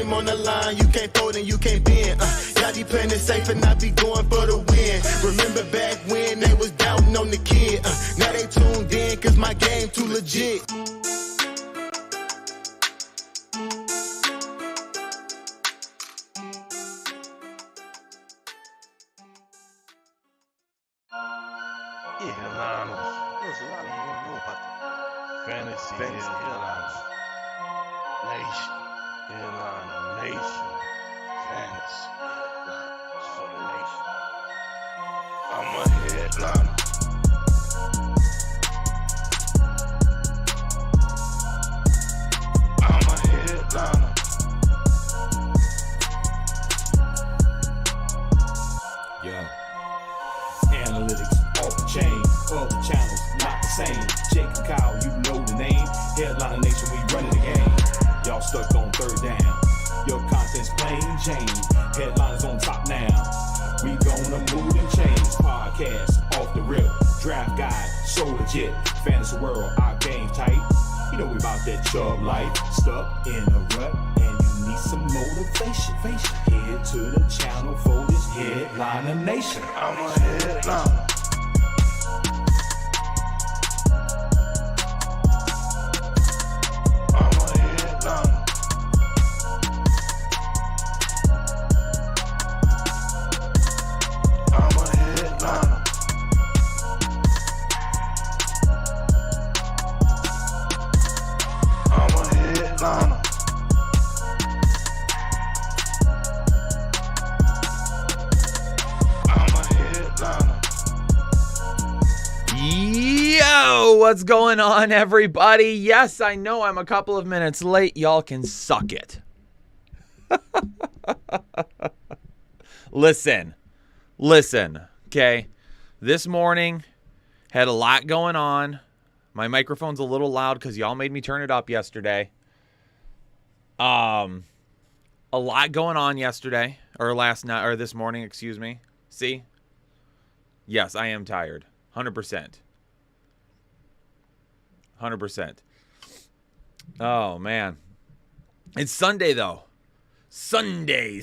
game on the line, you can't fold and you can't bend. Y'all be playing it safe and I be going for the win. Remember back when they was doubting on the kid. Now they tuned in cause my game too legit. There's a lot of you don't know about the fantasy headlines. Nation. Headliner Nation. Fantasy headlines for the nation. I'm a headliner. I'm a headliner. Yeah. Analytics off the chain, other channels not the same. Jake and Kyle, you know the name. Headliner Nation, we running the game. Y'all stuck on third down. Your content's plain Jane. Headliners on top now. We gonna move and change. Podcast off the rip. Draft guide, so legit. Fantasy world, our game tight. You know we about that Chubb life. Stuck in a rut and you need some motivation. Head to the channel for this Headliner Nation. I'm a headliner. What's going on, everybody? Yes, I know I'm a couple of minutes late. Y'all can suck it. Listen, okay? This morning, had a lot going on. My microphone's a little loud because y'all made me turn it up yesterday. A lot going on yesterday, or last night, or this morning, excuse me. See? Yes, I am tired. 100%. 100%. Oh, man. It's Sunday, though. Sunday,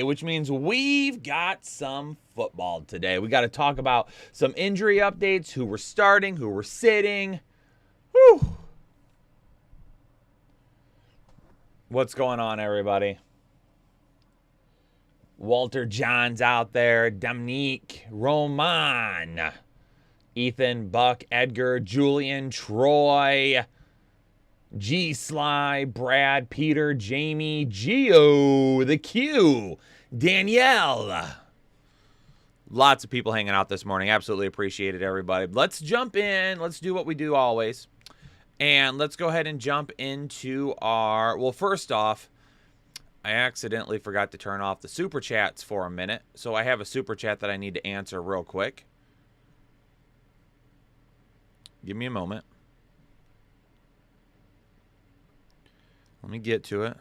which means we've got some football today. We got to talk about some injury updates, who we're starting, who we're sitting. Whew. What's going on, everybody? Walter John's out there. Dominique, Roman, Ethan, Buck, Edgar, Julian, Troy, G. Sly, Brad, Peter, Jamie, Gio, the Q, Danielle. Lots of people hanging out this morning. Absolutely appreciate it, everybody. Let's jump in. Let's do what we do always. And let's go ahead and jump into our... Well, first off, I accidentally forgot to turn off the super chats for a minute. So I have a super chat that I need to answer real quick. Give me a moment. Let me get to it.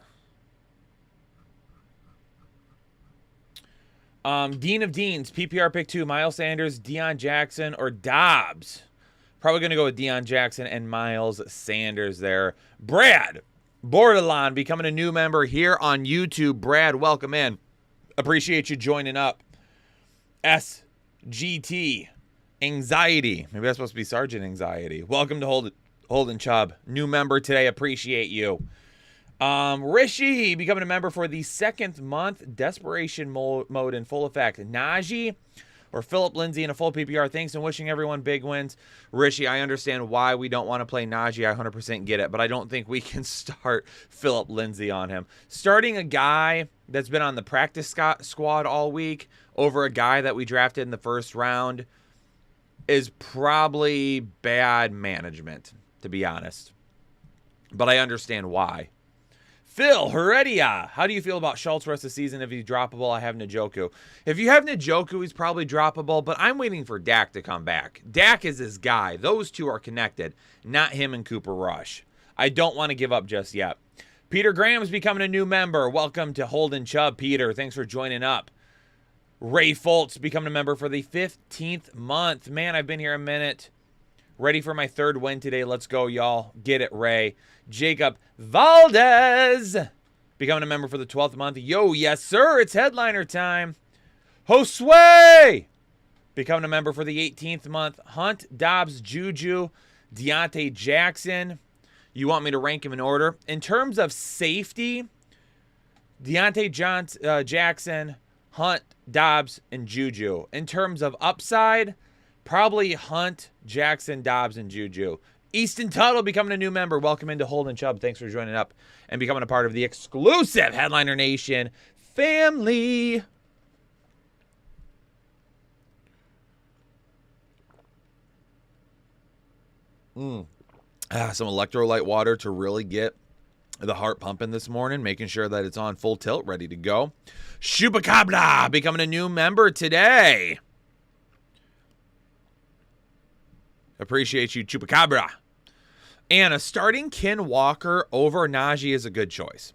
Dean of Deans, PPR pick 2, Miles Sanders, Deion Jackson, or Dobbs. Probably going to go with Deion Jackson and Miles Sanders there. Brad Bordelon becoming a new member here on YouTube. Brad, welcome in. Appreciate you joining up. SGT. Anxiety. Maybe that's supposed to be Sergeant Anxiety. Welcome to Holden Chubb. New member today. Appreciate you. Rishi becoming a member for the second month. Desperation mode in full effect. Najee or Philip Lindsay in a full PPR. Thanks and wishing everyone big wins. Rishi, I understand why we don't want to play Najee. I 100% get it. But I don't think we can start Philip Lindsay on him. Starting a guy that's been on the practice squad all week over a guy that we drafted in the first round is probably bad management, to be honest. But I understand why. Phil Heredia, how do you feel about Schultz rest of the season if he's droppable? I have Njoku. If you have Njoku, he's probably droppable, but I'm waiting for Dak to come back. Dak is his guy. Those two are connected, not him and Cooper Rush. I don't want to give up just yet. Peter Graham's becoming a new member. Welcome to Holden Chubb, Peter. Thanks for joining up. Ray Foltz becoming a member for the 15th month. Man, I've been here a minute. Ready for my third win today. Let's go, y'all. Get it, Ray. Jacob Valdez. becoming a member for the 12th month. Yo, yes, sir. It's headliner time. Josue becoming a member for the 18th month. Hunt, Dobbs, Juju, Deontay Jackson. You want me to rank him in order? In terms of safety, Deontay Jackson, Hunt, Dobbs, and Juju. In terms of upside, probably Hunt, Jackson, Dobbs, and Juju. Easton Tuttle becoming a new member. Welcome into Holden Chubb. Thanks for joining up and becoming a part of the exclusive Headliner Nation family. Some electrolyte water to really get the heart pumping this morning, making sure that it's on full tilt, ready to go. Chupacabra becoming a new member today. Appreciate you, Chupacabra. And a starting Ken Walker over Najee is a good choice.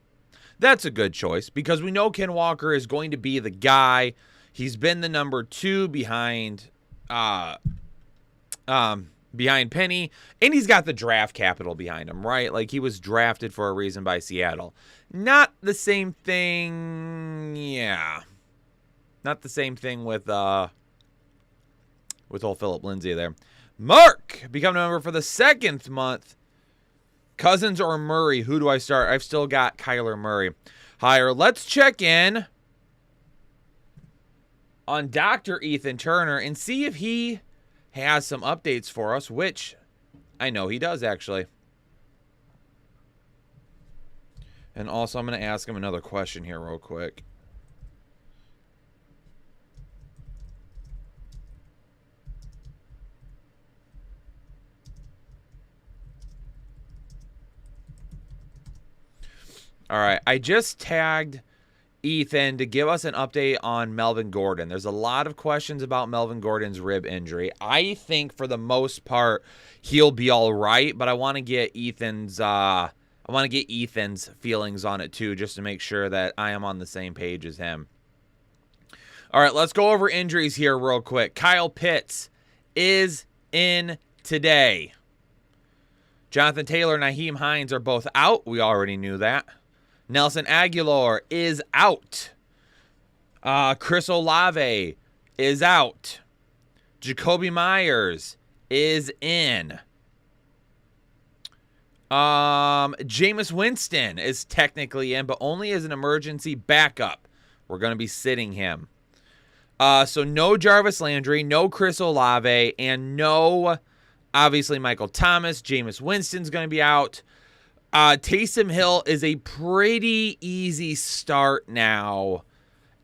That's a good choice because we know Ken Walker is going to be the guy. He's been the number 2 behind Penny, and he's got the draft capital behind him, right? Like, he was drafted for a reason by Seattle. Not the same thing, yeah. Not the same thing with old Philip Lindsay there. Mark, becoming a member for the 2nd month. Cousins or Murray, who do I start? I've still got Kyler Murray higher. Let's check in on Dr. Ethan Turner and see if he has some updates for us, which I know he does, actually. And also, I'm going to ask him another question here real quick. All right, I just tagged Ethan to give us an update on Melvin Gordon. There's a lot of questions about Melvin Gordon's rib injury. I think for the most part he'll be all right, but I want to get Ethan's feelings on it too, just to make sure that I am on the same page as him. All right, let's go over injuries here real quick. Kyle Pitts is in today. Jonathan Taylor and Nyheim Hines are both out. We already knew that. Nelson Aguilar is out. Chris Olave is out. Jacoby Myers is in. Jameis Winston is technically in, but only as an emergency backup. We're going to be sitting him. So no Jarvis Landry, no Chris Olave, and no, obviously, Michael Thomas. Jameis Winston's going to be out. Taysom Hill is a pretty easy start now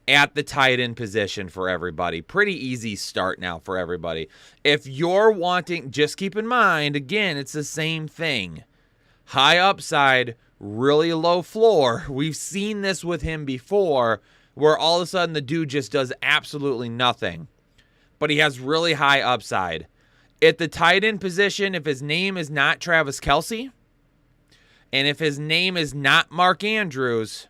at the tight end position for everybody. Pretty easy start now for everybody. If you're wanting, just keep in mind, again, it's the same thing. High upside, really low floor. We've seen this with him before, where all of a sudden the dude just does absolutely nothing. But he has really high upside. At the tight end position, if his name is not Travis Kelce, and if his name is not Mark Andrews,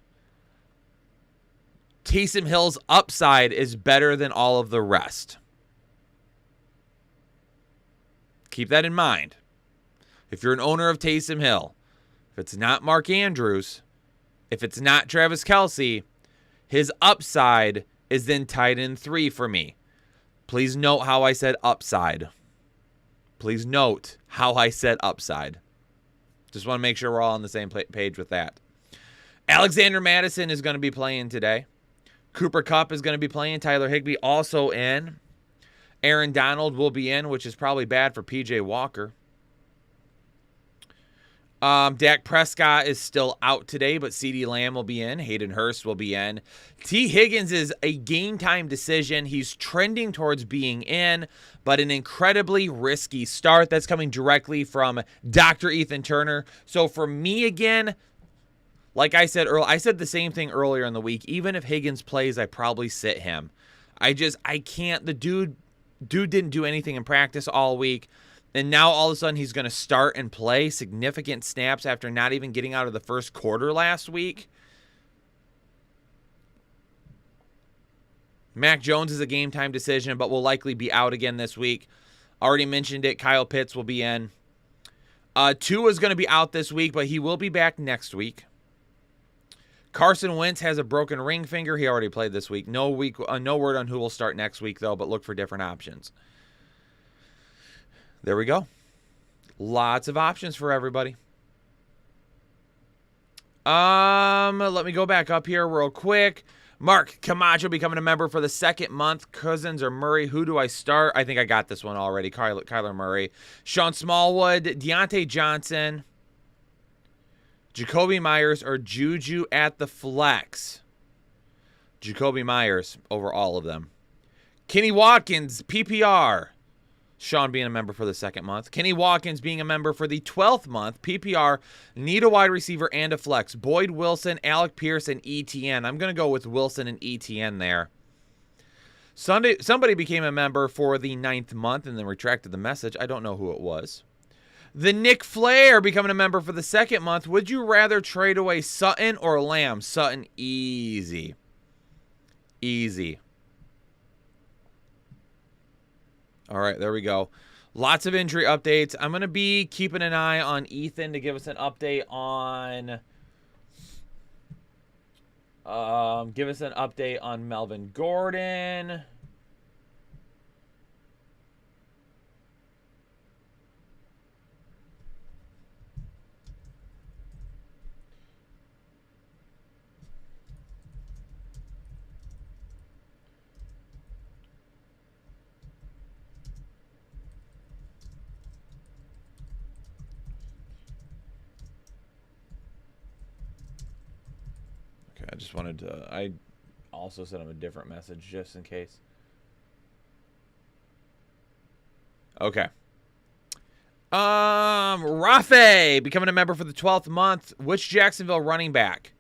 Taysom Hill's upside is better than all of the rest. Keep that in mind. If you're an owner of Taysom Hill, if it's not Mark Andrews, if it's not Travis Kelce, his upside is then tight end 3 for me. Please note how I said upside. Please note how I said upside. Just want to make sure we're all on the same page with that. Alexander Madison is going to be playing today. Cooper Kupp is going to be playing. Tyler Higbee also in. Aaron Donald will be in, which is probably bad for P.J. Walker. Dak Prescott is still out today, but CeeDee Lamb will be in. Hayden Hurst will be in. T. Higgins is a game time decision. He's trending towards being in, but an incredibly risky start. That's coming directly from Dr. Ethan Turner. So for me again, like I said earlier, I said the same thing earlier in the week. Even if Higgins plays, I probably sit him. I can't. The dude didn't do anything in practice all week. And now all of a sudden he's going to start and play significant snaps after not even getting out of the first quarter last week. Mac Jones is a game time decision, but will likely be out again this week. Already mentioned it. Kyle Pitts will be in. Tua is going to be out this week, but he will be back next week. Carson Wentz has a broken ring finger. He already played this week. No word on who will start next week, though, but look for different options. There we go. Lots of options for everybody. Let me go back up here real quick. Mark Camacho becoming a member for the second month. Cousins or Murray? Who do I start? I think I got this one already. Kyler Murray. Sean Smallwood, Deontay Johnson, Jacoby Myers, or Juju at the flex. Jacoby Myers over all of them. Kenny Watkins, PPR. Sean being a member for the second month. Kenny Watkins being a member for the 12th month. PPR, need a wide receiver and a flex. Boyd Wilson, Alec Pierce, and ETN. I'm going to go with Wilson and ETN there. Somebody became a member for the 9th month and then retracted the message. I don't know who it was. The Nick Flair becoming a member for the second month. Would you rather trade away Sutton or Lamb? Sutton, easy. Easy. All right, there we go. Lots of injury updates. I'm going to be keeping an eye on Ethan to give us an update on Melvin Gordon. I just wanted to, I also sent him a different message just in case. Okay. Rafe becoming a member for the 12th month. Which Jacksonville running back?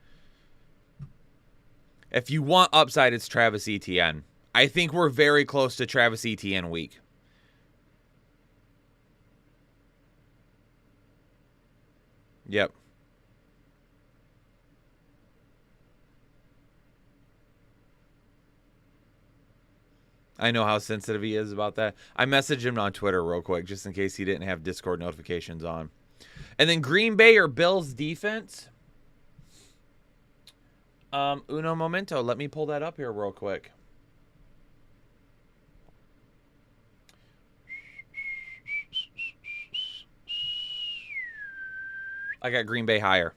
If you want upside, it's Travis Etienne. I think we're very close to Travis Etienne week. Yep. I know how sensitive he is about that. I messaged him on Twitter real quick just in case he didn't have Discord notifications on. And then Green Bay or Bills defense. Uno momento. Let me pull that up here real quick. I got Green Bay higher.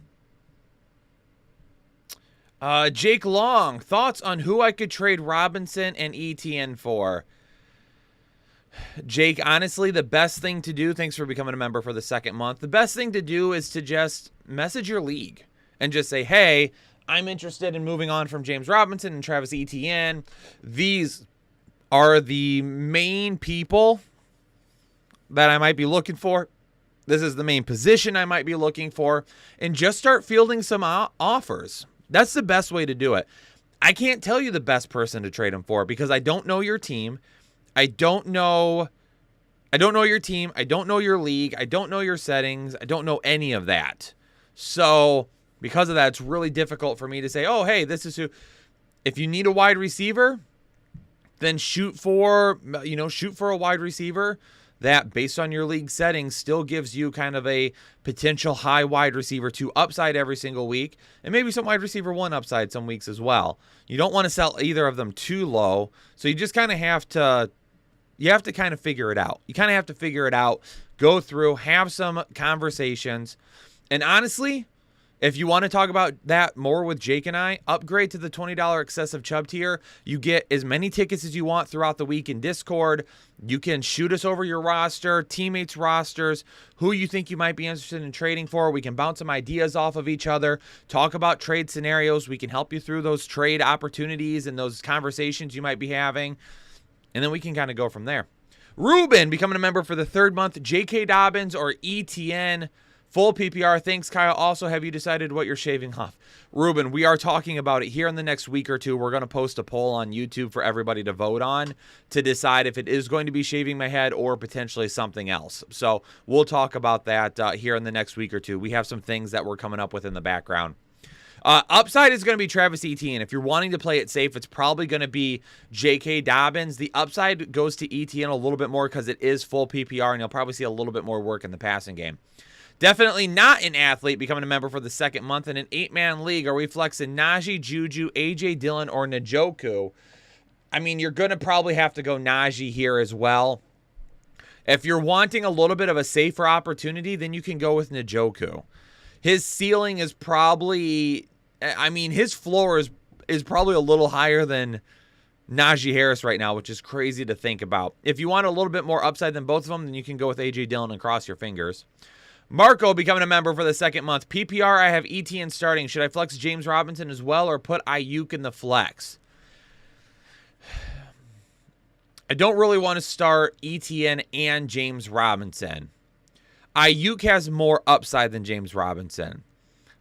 Jake Long, thoughts on who I could trade Robinson and ETN for? Jake, honestly, the best thing to do, thanks for becoming a member for the second month, the best thing to do is to just message your league and just say, hey, I'm interested in moving on from James Robinson and Travis Etienne. These are the main people that I might be looking for. This is the main position I might be looking for. And just start fielding some offers. That's the best way to do it. I can't tell you the best person to trade him for because I don't know your team. I don't know your team. I don't know your league. I don't know your settings. I don't know any of that. So because of that, it's really difficult for me to say, oh, hey, this is who. If you need a wide receiver, then shoot for a wide receiver that, based on your league settings, still gives you kind of a potential high wide receiver 2 upside every single week, and maybe some wide receiver 1 upside some weeks as well. You don't want to sell either of them too low, so you just kind of have to kind of figure it out. You kind of have to figure it out, go through, have some conversations, and honestly, if you want to talk about that more with Jake and I, upgrade to the $20 excessive Chubb tier. You get as many tickets as you want throughout the week in Discord. You can shoot us over your roster, teammates' rosters, who you think you might be interested in trading for. We can bounce some ideas off of each other, talk about trade scenarios. We can help you through those trade opportunities and those conversations you might be having. And then we can kind of go from there. Ruben becoming a member for the 3rd month. J.K. Dobbins or ETN. Full PPR. Thanks, Kyle. Also, have you decided what you're shaving off? Ruben, we are talking about it here in the next week or two. We're going to post a poll on YouTube for everybody to vote on to decide if it is going to be shaving my head or potentially something else. So we'll talk about that here in the next week or two. We have some things that we're coming up with in the background. Upside is going to be Travis Etienne. If you're wanting to play it safe, it's probably going to be J.K. Dobbins. The upside goes to Etienne a little bit more because it is full PPR, and you'll probably see a little bit more work in the passing game. Definitely not an athlete becoming a member for the second month in an 8-man league. Are we flexing Najee, Juju, A.J. Dillon, or Njoku? I mean, you're going to probably have to go Najee here as well. If you're wanting a little bit of a safer opportunity, then you can go with Njoku. His ceiling is probably, I mean, his floor is probably a little higher than Najee Harris right now, which is crazy to think about. If you want a little bit more upside than both of them, then you can go with A.J. Dillon and cross your fingers. Marco becoming a member for the second month. PPR, I have Etienne starting. Should I flex James Robinson as well or put Ayuk in the flex? I don't really want to start Etienne and James Robinson. Ayuk has more upside than James Robinson.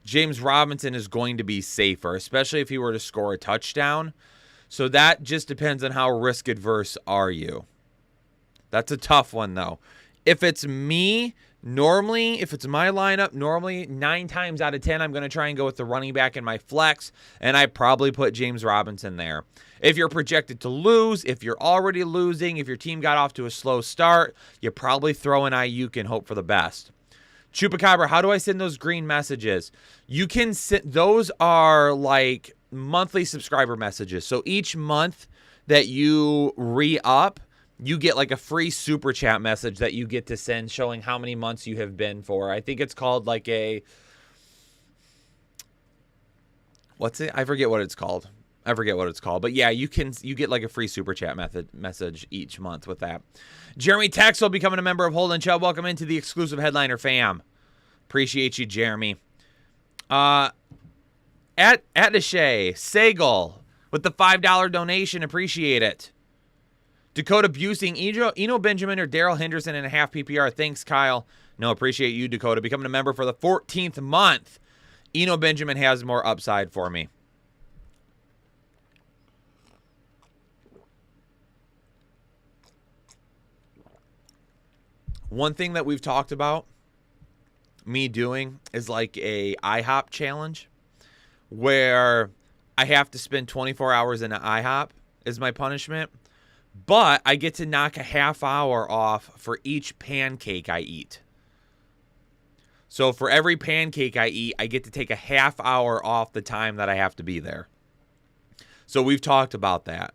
James Robinson is going to be safer, especially if he were to score a touchdown. So that just depends on how risk adverse are you. That's a tough one, though. If it's me, normally, if it's my lineup, normally 9 times out of 10, I'm going to try and go with the running back in my flex, and I probably put James Robinson there. If you're projected to lose, if you're already losing, if your team got off to a slow start, you probably throw in Ayuk and hope for the best. Chupacabra, how do I send those green messages? You can send, those are like monthly subscriber messages. So each month that you re-up, you get like a free super chat message that you get to send showing how many months you have been for. I think it's called like a, what's it? I forget what it's called. But yeah, you get like a free super chat message each month with that. Jeremy Taxel becoming a member of Holden Chubb. Welcome into the exclusive headliner fam. Appreciate you, Jeremy. At Deshay, Sagal with the $5 donation. Appreciate it. Dakota Busing, Eno Benjamin or Daryl Henderson in a half PPR. Thanks, Kyle. No, appreciate you, Dakota. Becoming a member for the 14th month. Eno Benjamin has more upside for me. One thing that we've talked about me doing is like a IHOP challenge where I have to spend 24 hours in an IHOP is my punishment. But I get to knock a half hour off for each pancake I eat. So for every pancake I eat, I get to take a half hour off the time that I have to be there. So we've talked about that.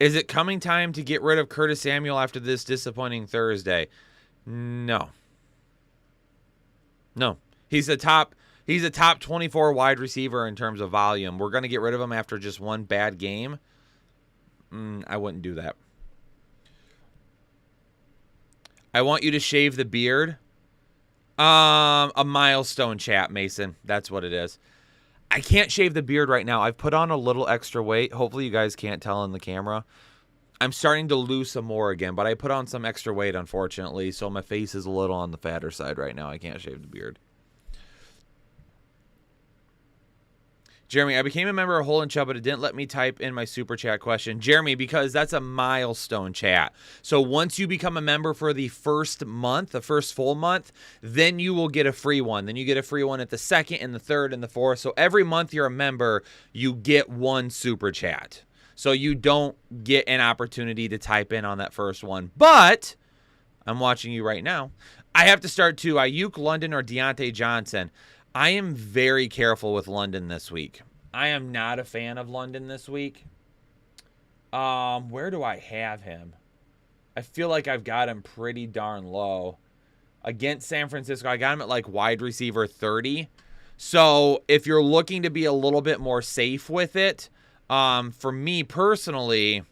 Is it coming time to get rid of Curtis Samuel after this disappointing Thursday? No. He's a top 24 wide receiver in terms of volume. We're going to get rid of him after just one bad game. I wouldn't do that. I want you to shave the beard. A milestone chat, Mason. That's what it is. I can't shave the beard right now. I've put on a little extra weight. Hopefully you guys can't tell in the camera. I'm starting to lose some more again, but I put on some extra weight, unfortunately, so my face is a little on the fatter side right now. I can't shave the beard. Jeremy, I became a member of Hole and Chubb, but it didn't let me type in my super chat question. Jeremy, because that's a milestone chat. So once you become a member for the first month, the first full month, then you will get a free one. Then you get a free one at the second and the third and the fourth. So every month you're a member, you get one super chat. So you don't get an opportunity to type in on that first one. But I'm watching you right now. I have to start to Ayuk, London, or Deontay Johnson. I am very careful with London this week. I am not a fan of London this week. Where do I have him? I feel like I've got him pretty darn low. Against San Francisco, I got him at like wide receiver 30. So if you're looking to be a little bit more safe with it, for me personally,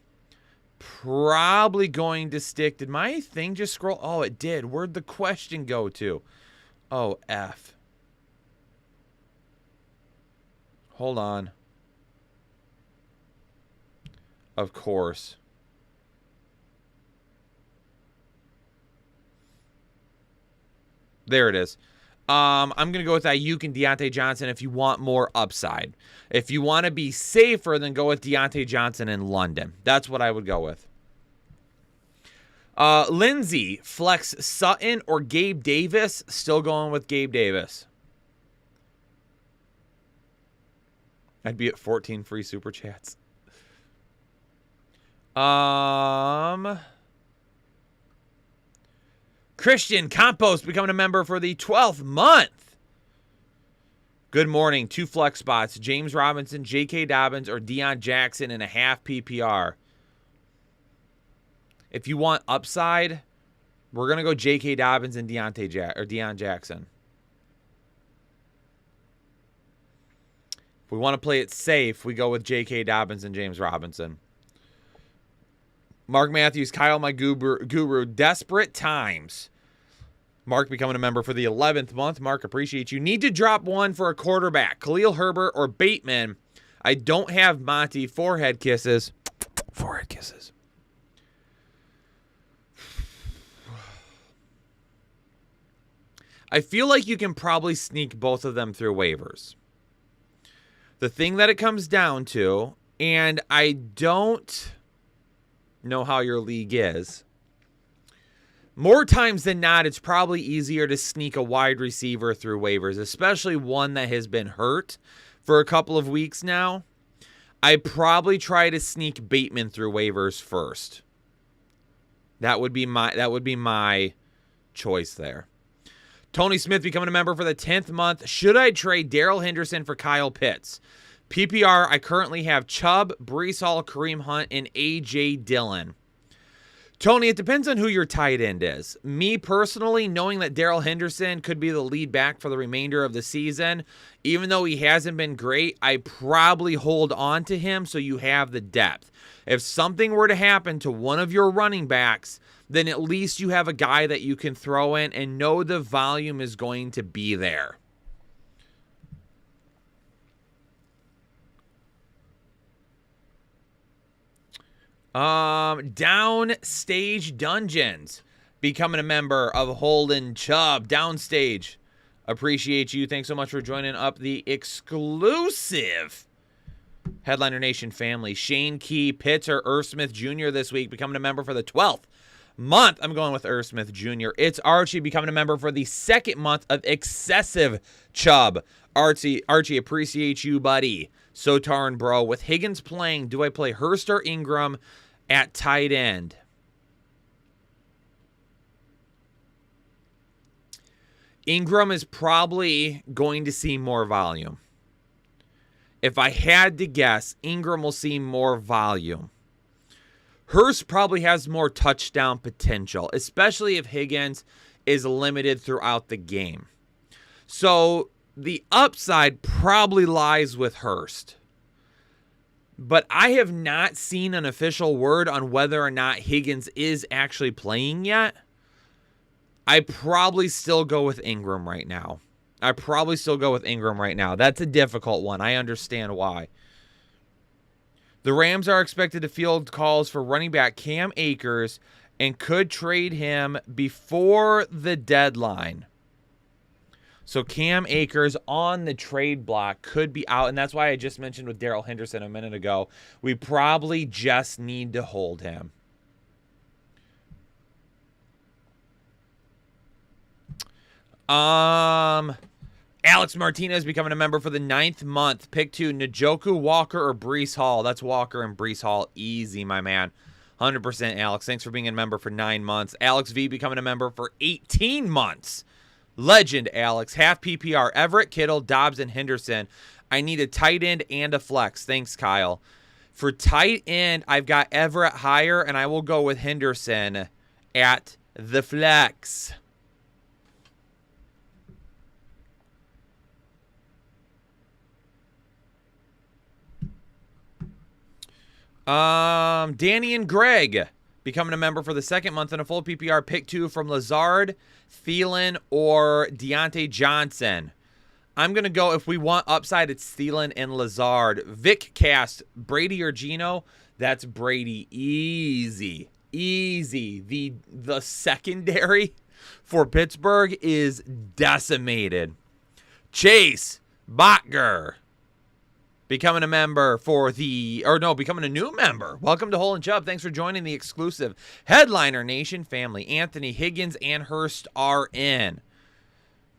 probably going to stick. Did my thing just scroll? Oh, it did. Where'd the question go to? Oh, F. Hold on. Of course. There it is. I'm going to go with Ayuk and Deontay Johnson if you want more upside. If you want to be safer, then go with Deontay Johnson in London. That's what I would go with. Lindsey, flex Sutton or Gabe Davis? Still going with Gabe Davis. I'd be at 14 free super chats. Christian Compost becoming a member for the 12th month. Good morning. 2 flex spots. James Robinson, J.K. Dobbins, or Deion Jackson in a half PPR. If you want upside, we're going to go J.K. Dobbins and Deion Jackson. If we want to play it safe, we go with J.K. Dobbins and James Robinson. Mark Matthews, Kyle, my guru. Desperate times. Mark becoming a member for the 11th month. Mark, appreciate you. Need to drop one for a quarterback. Khalil Herbert or Bateman. I don't have Monty. Forehead kisses. Forehead kisses. I feel like you can probably sneak both of them through waivers. The thing that it comes down to, and I don't know how your league is, more times than not, it's probably easier to sneak a wide receiver through waivers, especially one that has been hurt for a couple of weeks now. I probably try to sneak Bateman through waivers first. That would be my choice there. Tony Smith becoming a member for the 10th month. Should I trade Darrell Henderson for Kyle Pitts? PPR, I currently have Chubb, Breece Hall, Kareem Hunt, and A.J. Dillon. Tony, it depends on who your tight end is. Me personally, knowing that Darrell Henderson could be the lead back for the remainder of the season, even though he hasn't been great, I probably hold on to him so you have the depth. If something were to happen to one of your running backs, then at least you have a guy that you can throw in and know the volume is going to be there. Downstage Dungeons becoming a member of Holden Chubb. Downstage, appreciate you. Thanks so much for joining up the exclusive Headliner Nation family. Shane Key, Pitts, or Irv Smith Jr. this week becoming a member for the 12th month. I'm going with Irv Smith Jr. It's Archie becoming a member for the 2nd month of excessive Chubb. Archie, appreciate you, buddy. Sotar bro, with Higgins playing, do I play Hurst or Ingram at tight end? Ingram is probably going to see more volume. If I had to guess, Ingram will see more volume. Hurst probably has more touchdown potential, especially if Higgins is limited throughout the game. So the upside probably lies with Hurst. But I have not seen an official word on whether or not Higgins is actually playing yet. I probably still go with Ingram right now. That's a difficult one. I understand why. The Rams are expected to field calls for running back Cam Akers and could trade him before the deadline. So Cam Akers on the trade block could be out, and that's why I just mentioned with Darrell Henderson a minute ago, we probably just need to hold him. Alex Martinez becoming a member for the 9th month. Pick 2, Njoku, Walker, or Breece Hall. That's Walker and Breece Hall. Easy, my man. 100% Alex. Thanks for being a member for 9 months. Alex V becoming a member for 18 months. Legend, Alex. Half PPR. Everett, Kittle, Dobbs, and Henderson. I need a tight end and a flex. Thanks, Kyle. For tight end, I've got Everett higher, and I will go with Henderson at the flex. Danny and Greg becoming a member for the 2nd month in a full PPR. Pick 2 from Lazard, Thielen, or Deontay Johnson. I'm going to go, if we want upside, it's Thielen and Lazard. Vic Cast, Brady or Geno? That's Brady. Easy. The secondary for Pittsburgh is decimated. Chase, Botger. becoming a member becoming a new member. Welcome to Hole and Chubb. Thanks for joining the exclusive Headliner Nation family. Anthony, Higgins, and Hurst are in.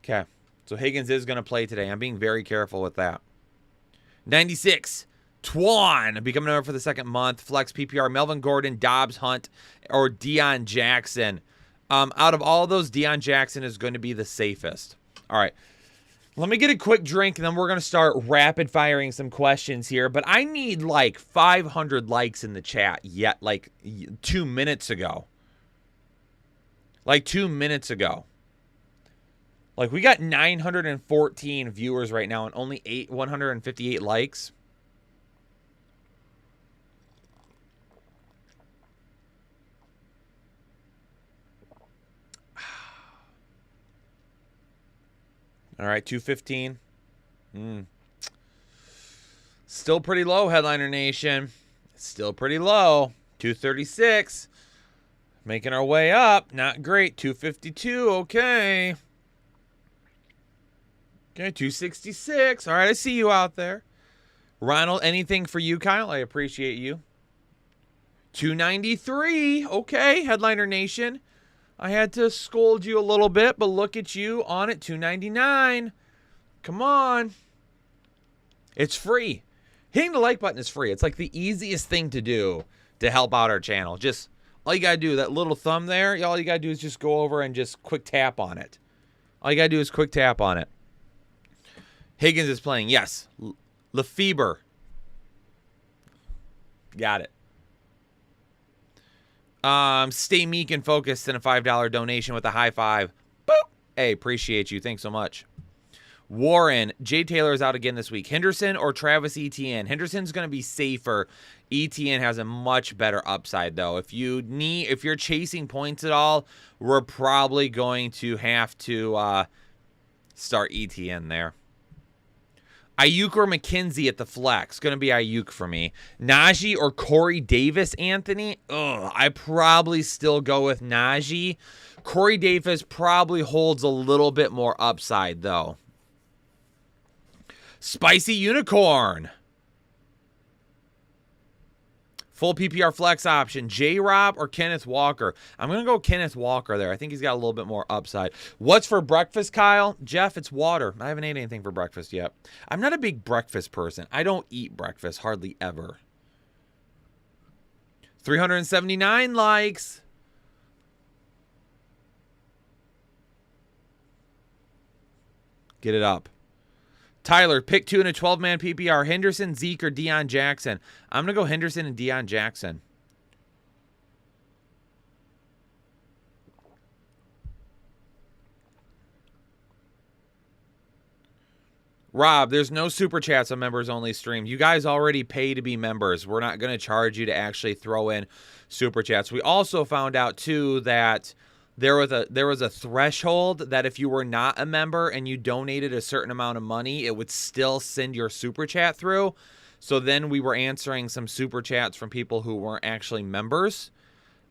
Okay, so Higgins is going to play today. I'm being very careful with that. 96, Twan, becoming a member for the second month. Flex PPR, Melvin Gordon, Dobbs, Hunt, or Deion Jackson. Out of all those, Deion Jackson is going to be the safest. All right. Let me get a quick drink, and then we're going to start rapid-firing some questions here. But I need, like, 500 likes in the chat yet, like, 2 minutes ago. Like, 2 minutes ago. Like, we got 914 viewers right now and only 158 likes. All right, 215. Still pretty low, Headliner Nation. Still pretty low. 236. Making our way up. Not great. 252. Okay. Okay, 266. All right, I see you out there. Ronald, anything for you, Kyle? I appreciate you. 293. Okay, Headliner Nation. I had to scold you a little bit, but look at you on it. 299. Come on. It's free. Hitting the like button is free. It's like the easiest thing to do to help out our channel. Just all you got to do, that little thumb there, all you got to do is just go over and just quick tap on it. All you got to do is quick tap on it. Higgins is playing. Yes. Lefebvre. Got it. Stay meek and focused, and a $5 donation with a high five. Boop. Hey, appreciate you. Thanks so much. Warren, Jay Taylor is out again this week. Henderson or Travis Etienne? Henderson's going to be safer. Etienne has a much better upside, though. If you're chasing points at all, we're probably going to have to start Etienne there. Ayuk or McKenzie at the flex. Going to be Ayuk for me. Najee or Corey Davis, Anthony? I probably still go with Najee. Corey Davis probably holds a little bit more upside, though. Spicy Unicorn. Full PPR flex option. J-Rob or Kenneth Walker? I'm going to go Kenneth Walker there. I think he's got a little bit more upside. What's for breakfast, Kyle? Jeff, it's water. I haven't ate anything for breakfast yet. I'm not a big breakfast person. I don't eat breakfast hardly ever. 379 likes. Get it up. Tyler, pick 2 in a 12-man PPR. Henderson, Zeke, or Deion Jackson? I'm going to go Henderson and Deion Jackson. Rob, there's no super chats on members only stream. You guys already pay to be members. We're not going to charge you to actually throw in super chats. We also found out, too, that there was a threshold that if you were not a member and you donated a certain amount of money, it would still send your super chat through. So then we were answering some super chats from people who weren't actually members.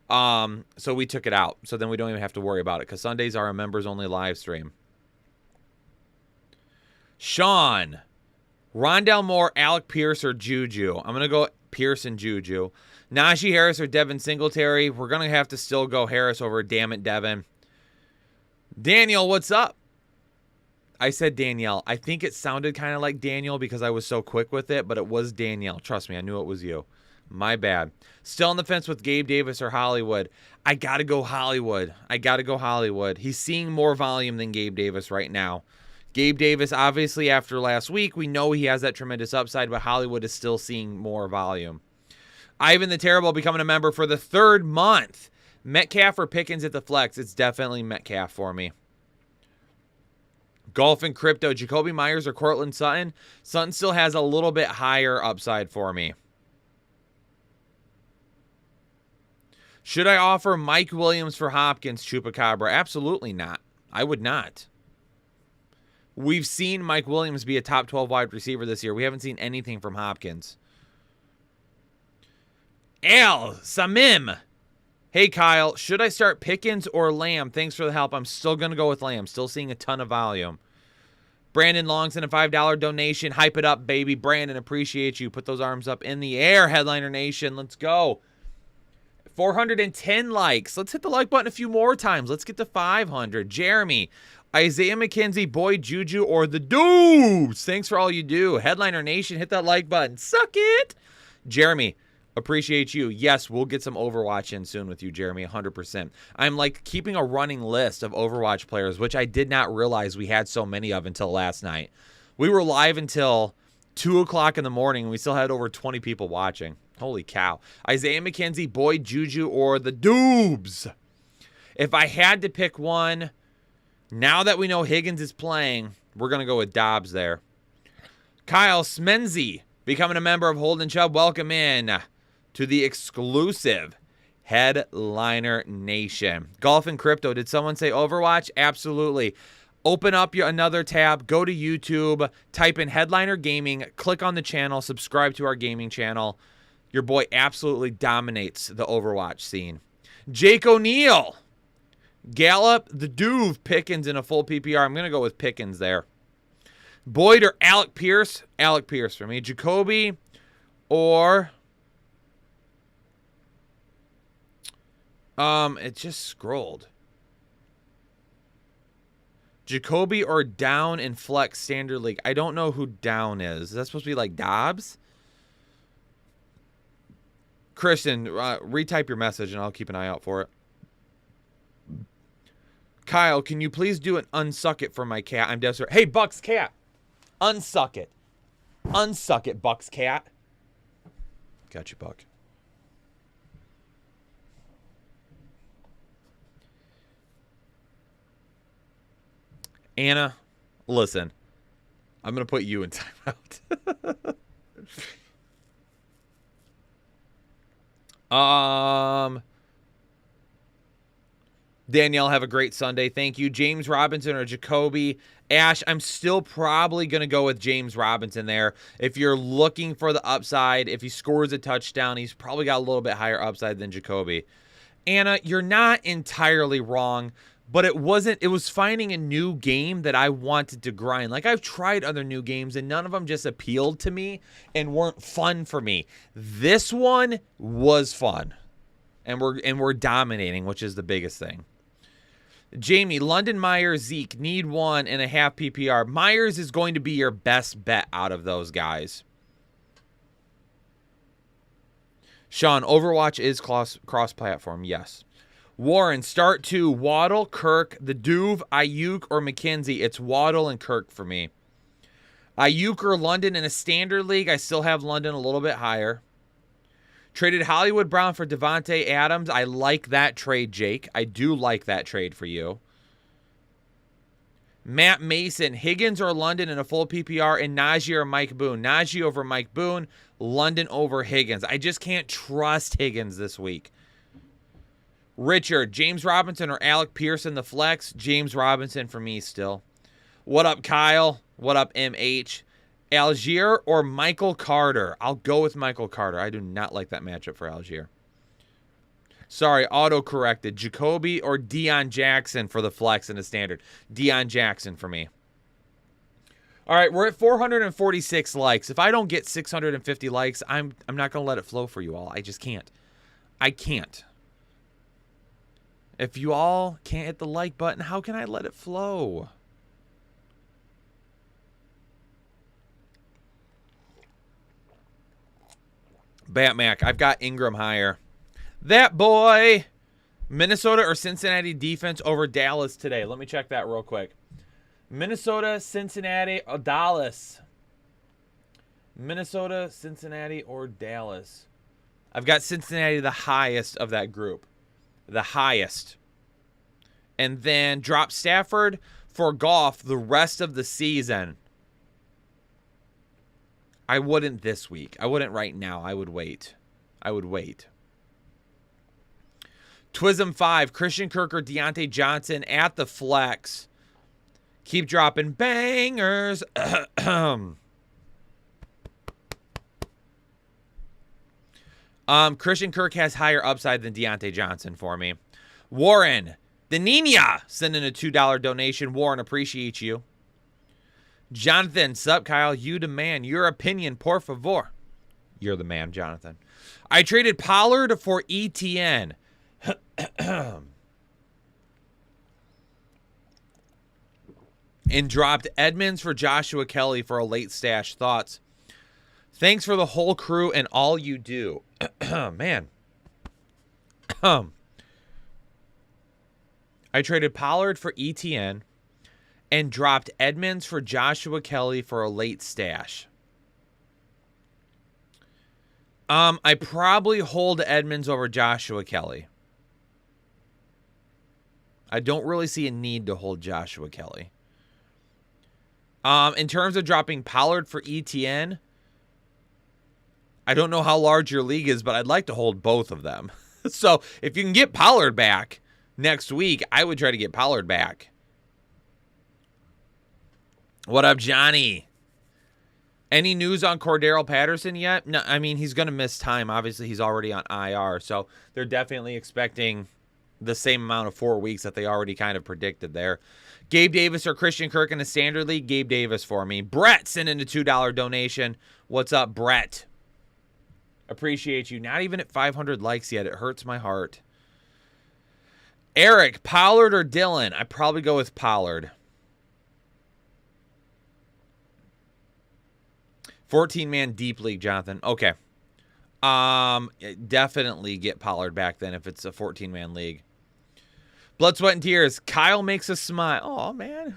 So we took it out. So then we don't even have to worry about it because Sundays are a members only live stream. Sean, Rondale Moore, Alec Pierce, or Juju? I'm going to go Pierce and Juju. Najee Harris or Devin Singletary? We're going to have to still go Harris over damn it, Devin. Daniel, what's up? I said Danielle. I think it sounded kind of like Daniel because I was so quick with it, but it was Danielle. Trust me, I knew it was you. My bad. Still on the fence with Gabe Davis or Hollywood. I got to go Hollywood. He's seeing more volume than Gabe Davis right now. Gabe Davis, obviously, after last week, we know he has that tremendous upside, but Hollywood is still seeing more volume. Ivan the Terrible becoming a member for the third month. Metcalf or Pickens at the flex? It's definitely Metcalf for me. Golf and Crypto, Jacoby Myers or Cortland Sutton? Sutton still has a little bit higher upside for me. Should I offer Mike Williams for Hopkins, Chupacabra? Absolutely not. I would not. We've seen Mike Williams be a top 12 wide receiver this year. We haven't seen anything from Hopkins. Al Samim. Hey, Kyle, should I start Pickens or Lamb? Thanks for the help. I'm still going to go with Lamb. Still seeing a ton of volume. Brandon Long sent a $5 donation. Hype it up, baby. Brandon, appreciate you. Put those arms up in the air, Headliner Nation. Let's go. 410 likes. Let's hit the like button a few more times. Let's get to 500. Jeremy, Isaiah McKenzie, Boy Juju, or the Dudes. Thanks for all you do. Headliner Nation, hit that like button. Suck it. Jeremy, appreciate you. Yes, we'll get some Overwatch in soon with you, Jeremy, 100%. I'm like keeping a running list of Overwatch players, which I did not realize we had so many of until last night. We were live until 2 o'clock in the morning, and we still had over 20 people watching. Holy cow. Isaiah McKenzie, Boy Juju, or the Doobs. If I had to pick one, now that we know Higgins is playing, we're going to go with Dobbs there. Kyle Smenzi, becoming a member of Holden Chubb. Welcome in to the exclusive Headliner Nation. Golf and Crypto, did someone say Overwatch? Absolutely. Open up another tab, go to YouTube, type in Headliner Gaming, click on the channel, subscribe to our gaming channel. Your boy absolutely dominates the Overwatch scene. Jake O'Neal, Gallup, the Duve, Pickens in a full PPR. I'm going to go with Pickens there. Boyd or Alec Pierce? Alec Pierce for me. Jacoby or... it just scrolled. Jacoby or Down in Flex Standard League. I don't know who Down is. Is that supposed to be like Dobbs? Christian, retype your message and I'll keep an eye out for it. Kyle, can you please do an unsuck it for my cat? I'm desperate. Hey, Buck's cat. Unsuck it. Unsuck it, Buck's cat. Got you, Buck. Anna, listen. I'm going to put you in timeout. Danielle, have a great Sunday. Thank you. James Robinson or Jacoby. Ash, I'm still probably going to go with James Robinson there. If you're looking for the upside, if he scores a touchdown, he's probably got a little bit higher upside than Jacoby. Anna, you're not entirely wrong, but it was finding a new game that I wanted to grind. Like, I've tried other new games, and none of them just appealed to me and weren't fun for me. This one was fun, and we're dominating, which is the biggest thing. Jamie, London, Myers, Zeke, need 1.5 PPR. Myers is going to be your best bet out of those guys. Sean, Overwatch is cross-platform, yes. Warren, start 2, Waddle, Kirk, the Duve, Ayuk, or McKenzie. It's Waddle and Kirk for me. Ayuk or London in a standard league. I still have London a little bit higher. Traded Hollywood Brown for Devontae Adams. I like that trade, Jake. I do like that trade for you. Matt Mason, Higgins or London in a full PPR, and Najee or Mike Boone. Najee over Mike Boone, London over Higgins. I just can't trust Higgins this week. Richard, James Robinson or Alec Pierce in the flex. James Robinson for me still. What up, Kyle? What up, MH? Algier or Michael Carter? I'll go with Michael Carter. I do not like that matchup for Algier. Sorry, auto-corrected. Jacoby or Deion Jackson for the flex in the standard. Deion Jackson for me. All right, we're at 446 likes. If I don't get 650 likes, I'm not going to let it flow for you all. I just can't. I can't. If you all can't hit the like button, how can I let it flow? Batmac, I've got Ingram higher. That boy. Minnesota or Cincinnati defense over Dallas today. Let me check that real quick. Minnesota, Cincinnati, or Dallas. Minnesota, Cincinnati, or Dallas. I've got Cincinnati the highest of that group. The highest. And then drop Stafford for Goff the rest of the season. I wouldn't this week. I wouldn't right now. I would wait. I would wait. Twism 5, Christian Kirk or Deontay Johnson at the flex. Keep dropping bangers. Christian Kirk has higher upside than Deontay Johnson for me. Warren, the Nina, sending a $2 donation. Warren, appreciate you. Jonathan, sup, Kyle? You the man. Your opinion, por favor. You're the man, Jonathan. I traded Pollard for ETN. And dropped Edmonds for Joshua Kelly for a late stash. Thoughts? Thanks for the whole crew and all you do. Man. I traded Pollard for ETN and dropped Edmonds for Joshua Kelly for a late stash. I probably hold Edmonds over Joshua Kelly. I don't really see a need to hold Joshua Kelly. In terms of dropping Pollard for ETN, I don't know how large your league is, but I'd like to hold both of them. So if you can get Pollard back next week, I would try to get Pollard back. What up, Johnny? Any news on Cordero Patterson yet? No, I mean, he's going to miss time. Obviously, he's already on IR, so they're definitely expecting the same amount of 4 weeks that they already kind of predicted there. Gabe Davis or Christian Kirk in a standard league? Gabe Davis for me. Brett sent in a $2 donation. What's up, Brett? Appreciate you. Not even at 500 likes yet. It hurts my heart. Eric, Pollard or Dylan? I'd probably go with Pollard. 14-man deep league, Jonathan. Okay. Definitely get Pollard back then if it's a 14-man league. Blood, sweat, and tears. Kyle makes us smile. Oh, man.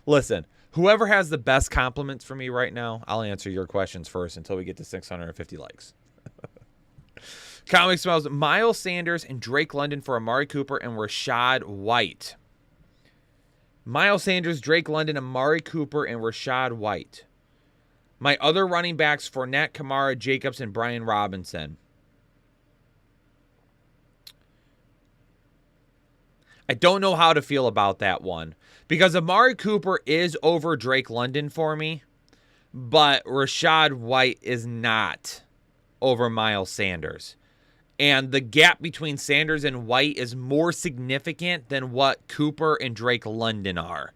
Listen, whoever has the best compliments for me right now, I'll answer your questions first until we get to 650 likes. Kyle makes smiles. Miles Sanders and Drake London for Amari Cooper and Rashad White. Miles Sanders, Drake London, Amari Cooper, and Rashad White. My other running backs, Fournette, Kamara, Jacobs, and Brian Robinson. I don't know how to feel about that one. Because Amari Cooper is over Drake London for me. But Rashad White is not over Miles Sanders. And the gap between Sanders and White is more significant than what Cooper and Drake London are.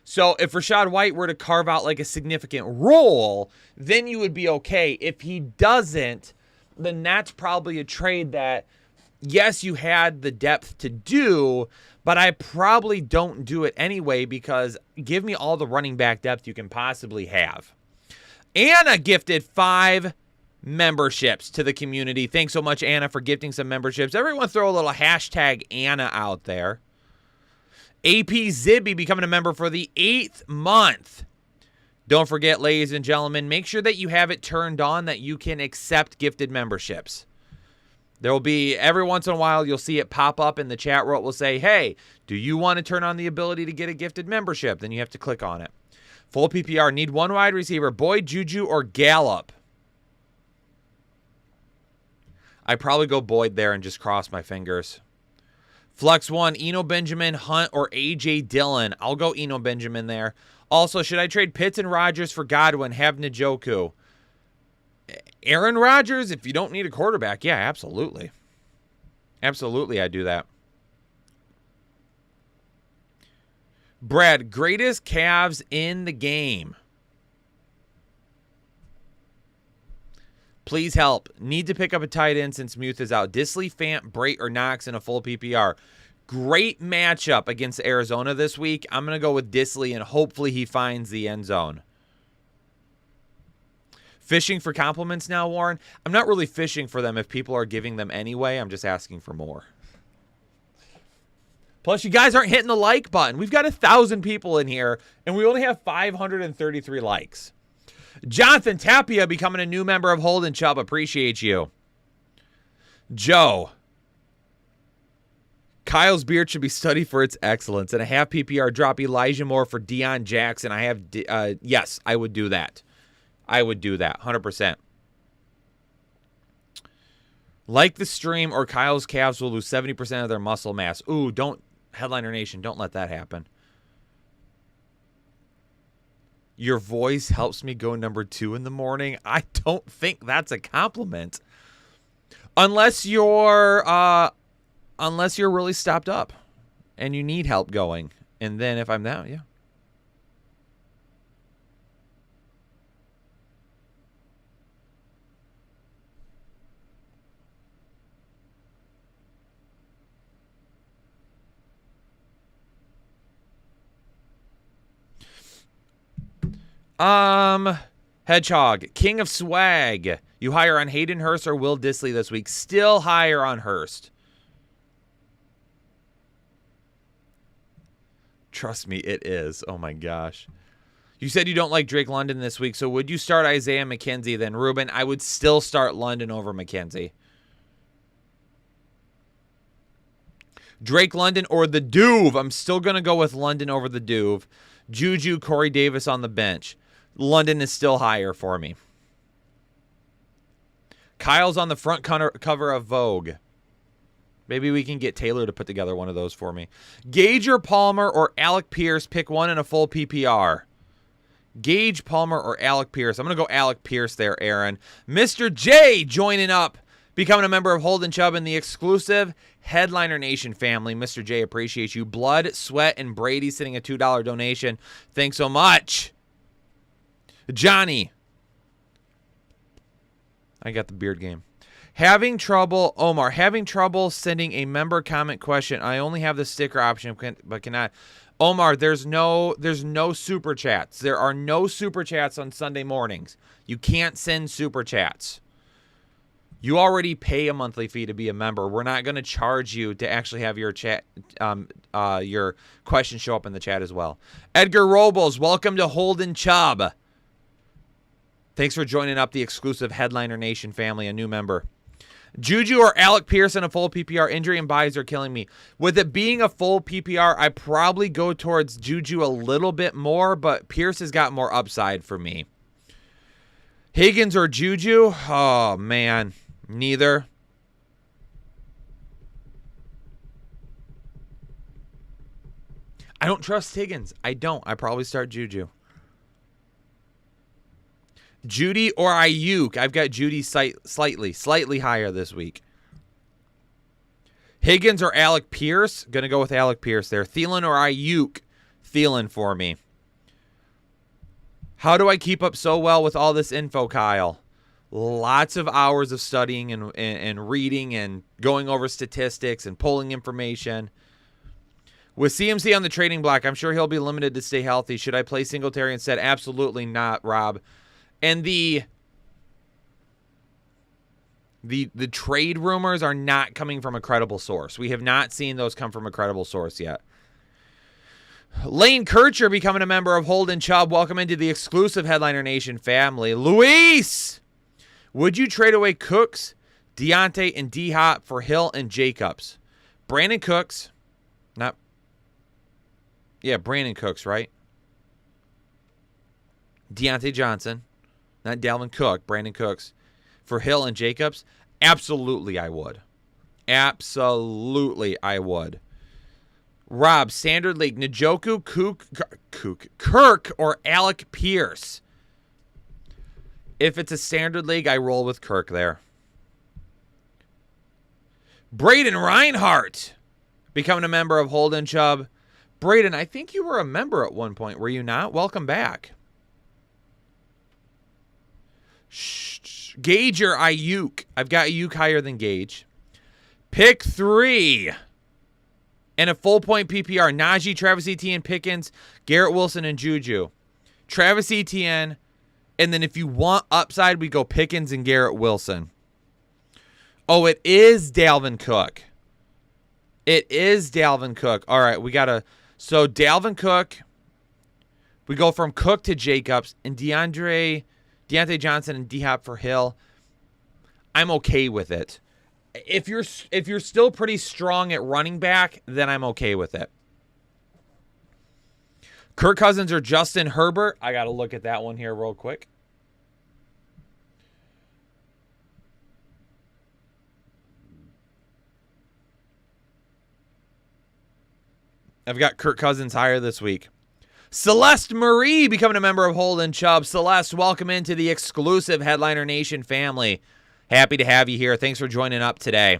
So if Rashad White were to carve out like a significant role, then you would be okay. If he doesn't, then that's probably a trade that, yes, you had the depth to do, but I probably don't do it anyway because give me all the running back depth you can possibly have. Anna gifted 5 memberships to the community. Thanks so much, Anna, for gifting some memberships. Everyone throw a little hashtag Anna out there. AP Zibby becoming a member for the 8th month. Don't forget, ladies and gentlemen, make sure that you have it turned on that you can accept gifted memberships. There will be, every once in a while, you'll see it pop up in the chat where it will say, hey, do you want to turn on the ability to get a gifted membership? Then you have to click on it. Full PPR, need one wide receiver, Boyd, Juju, or Gallup. I probably go Boyd there and just cross my fingers. Flex 1, Eno Benjamin, Hunt, or A.J. Dillon. I'll go Eno Benjamin there. Also, should I trade Pitts and Rodgers for Godwin? Have Njoku. Aaron Rodgers, if you don't need a quarterback, yeah, absolutely. Absolutely, I do that. Brad, greatest Cavs in the game. Please help. Need to pick up a tight end since Muth is out. Disley, Fant, Brait, or Knox in a full PPR. Great matchup against Arizona this week. I'm going to go with Disley, and hopefully he finds the end zone. Fishing for compliments now, Warren? I'm not really fishing for them if people are giving them anyway. I'm just asking for more. Plus, you guys aren't hitting the like button. We've got 1,000 people in here, and we only have 533 likes. Jonathan Tapia becoming a new member of Holden Chubb. Appreciate you. Joe. Kyle's beard should be studied for its excellence. And a half PPR drop Elijah Moore for Deion Jackson. I have, yes, I would do that. I would do that, 100%. Like the stream or Kyle's Cavs will lose 70% of their muscle mass. Ooh, don't, Headliner Nation, don't let that happen. Your voice helps me go number 2 in the morning. I don't think that's a compliment. Unless you're really stopped up and you need help going. And then if I'm that, yeah. Hedgehog, King of Swag. You higher on Hayden Hurst or Will Dissly this week? Still higher on Hurst. Trust me, it is. Oh my gosh. You said you don't like Drake London this week, so would you start Isaiah McKenzie then? Ruben, I would still start London over McKenzie. Drake London or the Duve. I'm still going to go with London over the Duve. Juju, Corey Davis on the bench. London is still higher for me. Kyle's on the front cover of Vogue. Maybe we can get Taylor to put together one of those for me. Gage or Palmer or Alec Pierce. Pick one in a full PPR. Gage, Palmer, or Alec Pierce. I'm going to go Alec Pierce there, Aaron. Mr. J joining up. Becoming a member of Holden Chubb in the exclusive Headliner Nation family. Mr. J, appreciate you. Blood, Sweat, and Brady sending a $2 donation. Thanks so much. Johnny. I got the beard game. Omar, having trouble sending a member comment question. I only have the sticker option, but cannot. Omar, there's no super chats. There are no super chats on Sunday mornings. You can't send super chats. You already pay a monthly fee to be a member. We're not going to charge you to actually have your chat, your question show up in the chat as well. Edgar Robles, welcome to Holden Chubb. Thanks for joining up the exclusive Headliner Nation family, a new member. Juju or Alec Pierce in a full PPR. Injury and buys are killing me. With it being a full PPR, I probably go towards Juju a little bit more, but Pierce has got more upside for me. Higgins or Juju? Oh, man. Neither. I don't trust Higgins. I don't. I probably start Juju. Judy or Ayuk? I've got Judy slightly higher this week. Higgins or Alec Pierce? Going to go with Alec Pierce there. Thielen or Ayuk? Thielen for me. How do I keep up so well with all this info, Kyle? Lots of hours of studying and reading and going over statistics and pulling information. With CMC on the trading block, I'm sure he'll be limited to stay healthy. Should I play Singletary instead? Absolutely not, Rob. And the trade rumors are not coming from a credible source. We have not seen those come from a credible source yet. Lane Kircher becoming a member of Holden Chubb. Welcome into the exclusive Headliner Nation family. Luis! Would you trade away Cooks, Deontay, and D-Hop for Hill and Jacobs? Brandon Cooks. Brandon Cooks, right? Deontay Johnson. Not Dalvin Cook, Brandon Cooks. For Hill and Jacobs? Absolutely I would. Absolutely I would. Rob, Standard League, Njoku, Kirk, or Alec Pierce? If it's a Standard League, I roll with Kirk there. Braden Reinhardt becoming a member of Holden Chubb. Braden, I think you were a member at one point, were you not? Welcome back. Gage or Ayuk? I've got Ayuk higher than Gage. Pick 3. And a full point PPR. Najee, Travis Etienne, Pickens, Garrett Wilson, and Juju. Travis Etienne. And then if you want upside, we go Pickens and Garrett Wilson. Oh, it is Dalvin Cook. It is Dalvin Cook. All right, we got to... So, Dalvin Cook. We go from Cook to Jacobs. And Deontay Johnson and D-Hop for Hill. I'm okay with it. If you're still pretty strong at running back, then I'm okay with it. Kirk Cousins or Justin Herbert? I got to look at that one here real quick. I've got Kirk Cousins higher this week. Celeste Marie becoming a member of Holden Chubb. Celeste, welcome into the exclusive Headliner Nation family. Happy to have you here. Thanks for joining up today.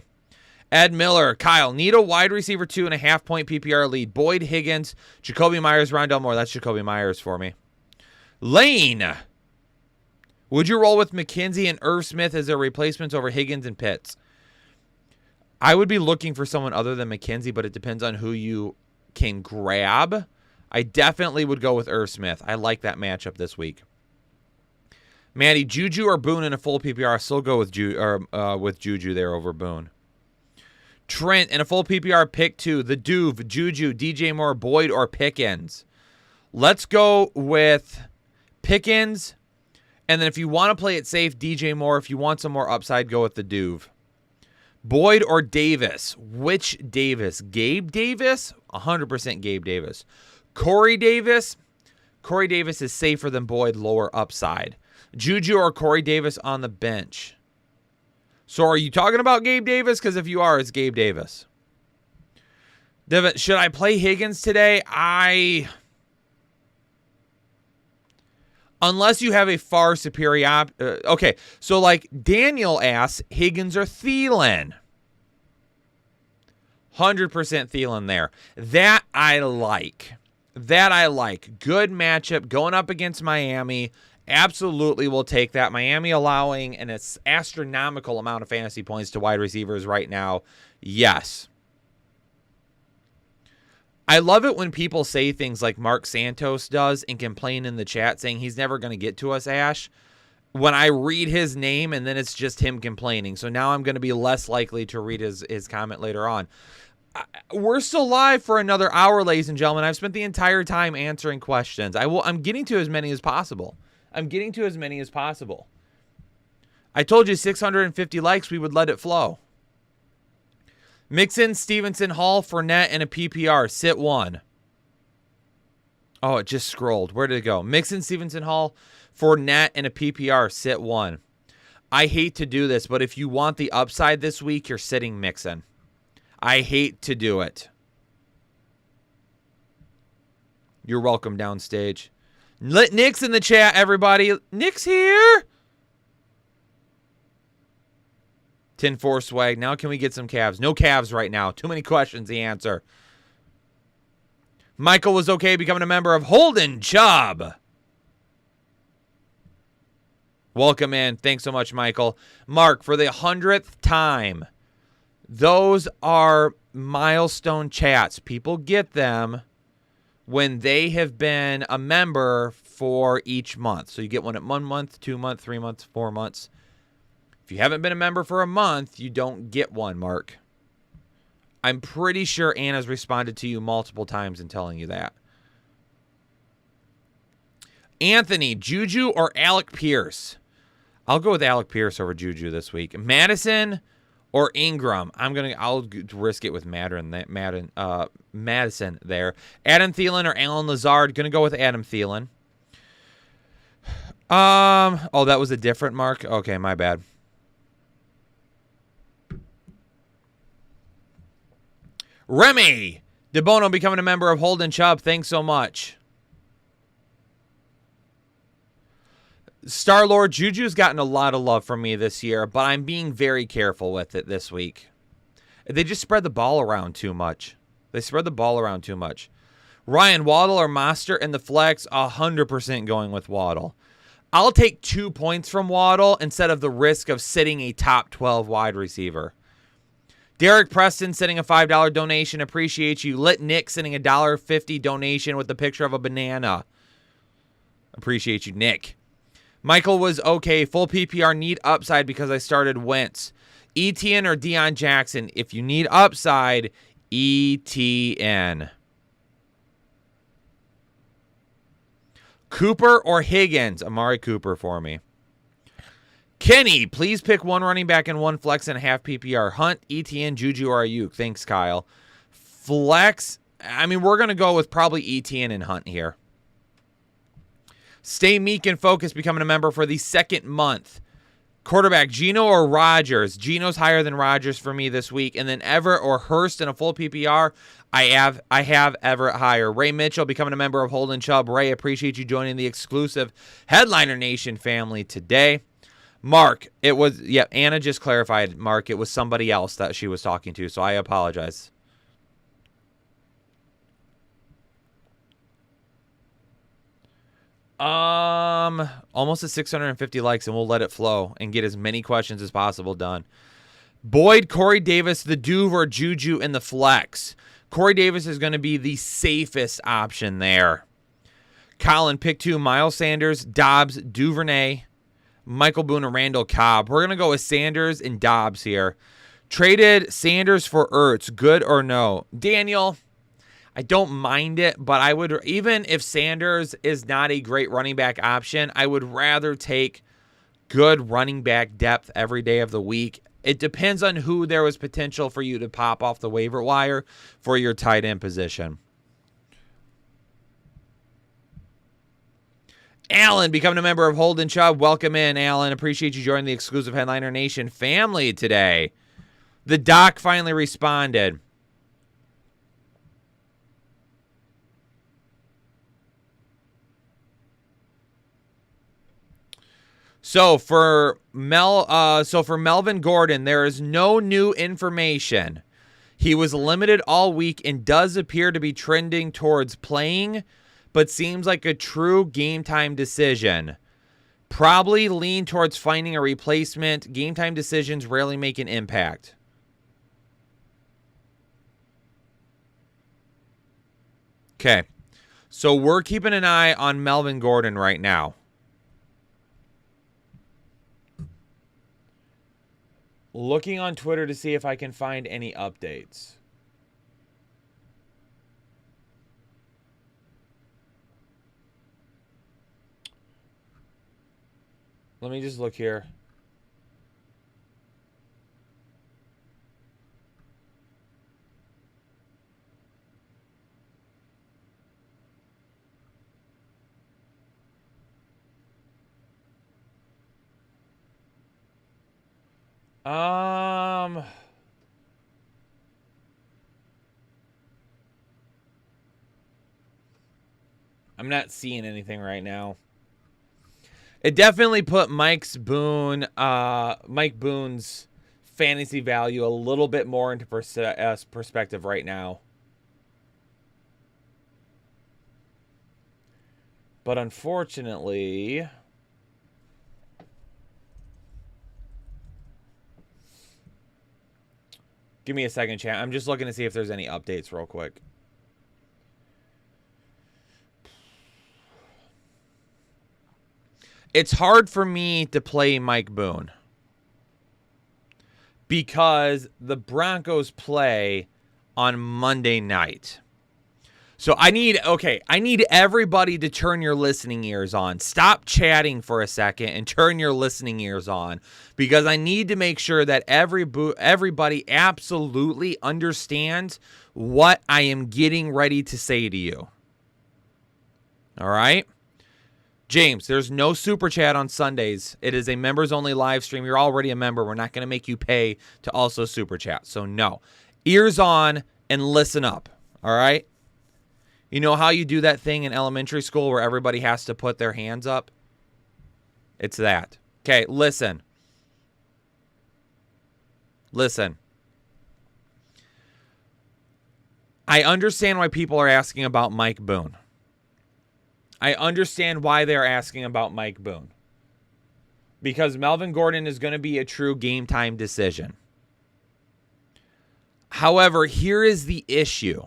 Ed Miller, Kyle, need a wide receiver 2.5 point PPR lead. Boyd, Higgins, Jacoby Myers, Rondell Moore. That's Jacoby Myers for me. Lane, would you roll with McKenzie and Irv Smith as their replacements over Higgins and Pitts? I would be looking for someone other than McKenzie, but it depends on who you can grab. I definitely would go with Irv Smith. I like that matchup this week. Maddie, Juju or Boone in a full PPR? Still go with Juju there over Boone. Trent in a full PPR, pick 2. The Duve, Juju, DJ Moore, Boyd, or Pickens. Let's go with Pickens. And then if you want to play it safe, DJ Moore. If you want some more upside, go with the Duve. Boyd or Davis? Which Davis? Gabe Davis? 100% Gabe Davis. Corey Davis? Corey Davis is safer than Boyd, lower upside. Juju or Corey Davis on the bench? So are you talking about Gabe Davis? Because if you are, it's Gabe Davis. Devin, should I play Higgins today? Unless you have a far superior okay, so like Daniel asks, Higgins or Thielen? 100% Thielen there. That I like. Good matchup going up against Miami. Absolutely will take that. Miami allowing an astronomical amount of fantasy points to wide receivers right now. Yes. I love it when people say things like Mark Santos does and complain in the chat saying he's never going to get to us, Ash. When I read his name and then it's just him complaining. So now I'm going to be less likely to read his comment later on. We're still live for another hour, ladies and gentlemen. I've spent the entire time answering questions. I'm getting to as many as possible. I told you 650 likes, we would let it flow. Mixon, Stevenson, Hall, Fournette, and a PPR. Sit 1. Oh, it just scrolled. Where did it go? Mixon, Stevenson, Hall, Fournette, and a PPR. Sit 1. I hate to do this, but if you want the upside this week, you're sitting Mixon. I hate to do it. You're welcome downstage. Let Nick's in the chat, everybody. Nick's here. 10-4 swag. Now can we get some Cavs? No Cavs right now. Too many questions to answer. Michael was okay becoming a member of Holden Chubb. Welcome in. Thanks so much, Michael. Mark, for the 100th time, those are milestone chats. People get them when they have been a member for each month. So you get one at 1 month, 2 months, 3 months, 4 months. If you haven't been a member for a month, you don't get one, Mark. I'm pretty sure Anna's responded to you multiple times in telling you that. Anthony, Juju or Alec Pierce? I'll go with Alec Pierce over Juju this week. Madison or Ingram? I'll risk it with Madison there. Adam Thielen or Alan Lazard? Gonna go with Adam Thielen. Oh, that was a different Mark. Okay, my bad. Remy DeBono becoming a member of Holden Chubb. Thanks so much. Star-Lord, Juju's gotten a lot of love from me this year, but I'm being very careful with it this week. They just spread the ball around too much. Ryan, Waddle or Monster in the flex? 100% going with Waddle. I'll take 2 points from Waddle instead of the risk of sitting a top 12 wide receiver. Derek Preston sending a $5 donation. Appreciate you. Lit Nick sending a $1.50 donation with the picture of a banana. Appreciate you, Nick. Michael was okay. Full PPR, need upside because I started Wentz. ETN or Deion Jackson? If you need upside, ETN. Cooper or Higgins? Amari Cooper for me. Kenny, please pick one running back and one flex and a half PPR. Hunt, ETN, Juju, or Ayuk. Thanks, Kyle. Flex, we're going to go with probably ETN and Hunt here. Stay meek and focused, becoming a member for the second month. Quarterback, Geno or Rodgers? Geno's higher than Rodgers for me this week. And then Everett or Hurst in a full PPR. I have Everett higher. Ray Mitchell becoming a member of Holden Chubb. Ray, appreciate you joining the exclusive Headliner Nation family today. Mark, Anna just clarified, Mark, it was somebody else that she was talking to, so I apologize. Almost at 650 likes, and we'll let it flow and get as many questions as possible done. Boyd, Corey Davis, the Duve, or Juju in the flex? Corey Davis is going to be the safest option there. Colin, pick 2, Miles Sanders, Dobbs, Duvernay, Michael Boone and Randall Cobb. We're going to go with Sanders and Dobbs here. Traded Sanders for Ertz. Good or no? Daniel, I don't mind it, but I would, even if Sanders is not a great running back option, I would rather take good running back depth every day of the week. It depends on who there was potential for you to pop off the waiver wire for your tight end position. Alan, becoming a member of Holden Chubb. Welcome in, Alan. Appreciate you joining the exclusive Headliner Nation family today. The doc finally responded. So for Melvin Gordon, there is no new information. He was limited all week and does appear to be trending towards playing, but seems like a true game time decision. Probably lean towards finding a replacement. Game time decisions rarely make an impact. Okay, so we're keeping an eye on Melvin Gordon right now. Looking on Twitter to see if I can find any updates. Let me just look here. I'm not seeing anything right now. It definitely put Mike Boone's fantasy value a little bit more into perspective right now. But unfortunately, give me a second, chat. I'm just looking to see if there's any updates real quick. It's hard for me to play Mike Boone because the Broncos play on Monday night. So I need everybody to turn your listening ears on. Stop chatting for a second and turn your listening ears on, because I need to make sure that everybody absolutely understands what I am getting ready to say to you. All right? James, there's no super chat on Sundays. It is a members only live stream. You're already a member. We're not going to make you pay to also super chat. So no. Ears on and listen up. All right? You know how you do that thing in elementary school where everybody has to put their hands up? It's that. Okay, listen. Listen. I understand why people are asking about Mike Boone. I understand why they're asking about Mike Boone. Because Melvin Gordon is going to be a true game time decision. However, here is the issue.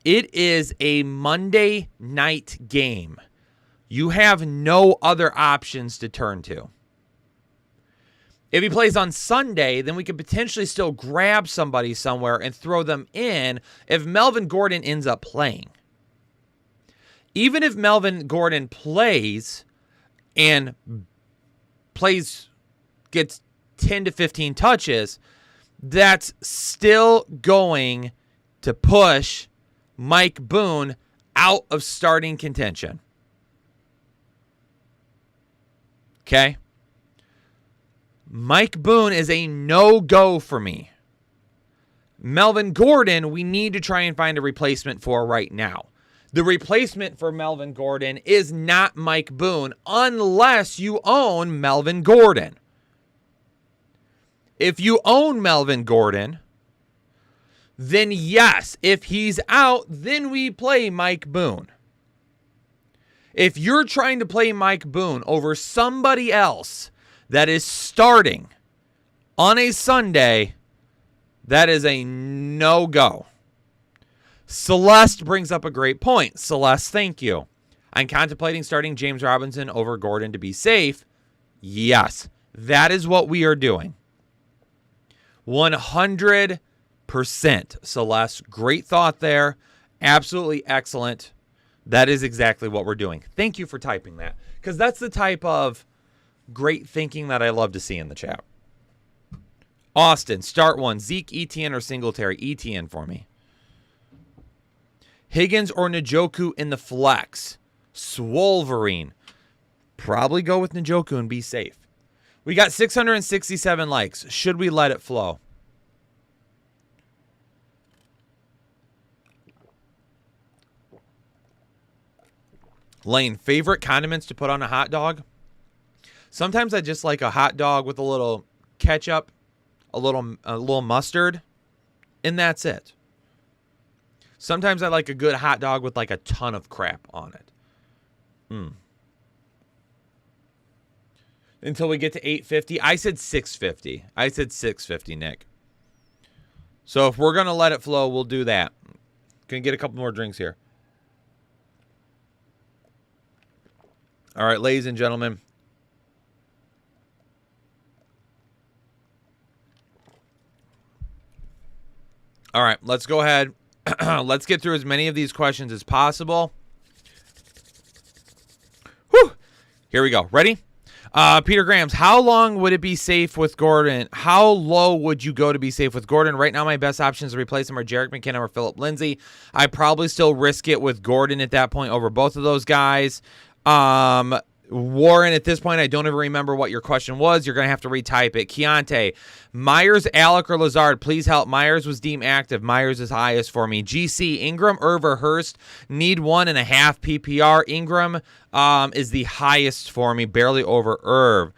It is a Monday night game. You have no other options to turn to. If he plays on Sunday, then we could potentially still grab somebody somewhere and throw them in if Melvin Gordon ends up playing. Even if Melvin Gordon plays and gets 10 to 15 touches, that's still going to push Mike Boone out of starting contention. Okay? Mike Boone is a no-go for me. Melvin Gordon, we need to try and find a replacement for right now. The replacement for Melvin Gordon is not Mike Boone unless you own Melvin Gordon. If you own Melvin Gordon, then yes, if he's out, then we play Mike Boone. If you're trying to play Mike Boone over somebody else that is starting on a Sunday, that is a no-go. Celeste brings up a great point. Celeste, thank you. I'm contemplating starting James Robinson over Gordon to be safe. Yes, that is what we are doing. 100%. Celeste, great thought there. Absolutely excellent. That is exactly what we're doing. Thank you for typing that, because that's the type of great thinking that I love to see in the chat. Austin, start one. Zeke, Etienne, or Singletary? Etienne for me. Higgins or Njoku in the flex? Swolverine. Probably go with Njoku and be safe. We got 667 likes. Should we let it flow? Lane, favorite condiments to put on a hot dog? Sometimes I just like a hot dog with a little ketchup, a little mustard, and that's it. Sometimes I like a good hot dog with like a ton of crap on it. Until we get to 850. I said 650. I said 650, Nick. So if we're going to let it flow, we'll do that. Can get a couple more drinks here. All right, ladies and gentlemen. All right, let's go ahead. Let's get through as many of these questions as possible. Whew. Here we go. Ready? Peter Grams, how long would it be safe with Gordon? How low would you go to be safe with Gordon? Right now, my best options to replace him are Jerick McKinnon or Phillip Lindsay. I probably still risk it with Gordon at that point over both of those guys. Warren, at this point, I don't even remember what your question was. You're going to have to retype it. Keontae, Myers, Alec, or Lazard? Please help. Myers was deemed active. Myers is highest for me. GC, Ingram, Irv, or Hurst? Need 1.5 PPR. Ingram is the highest for me, barely over Irv.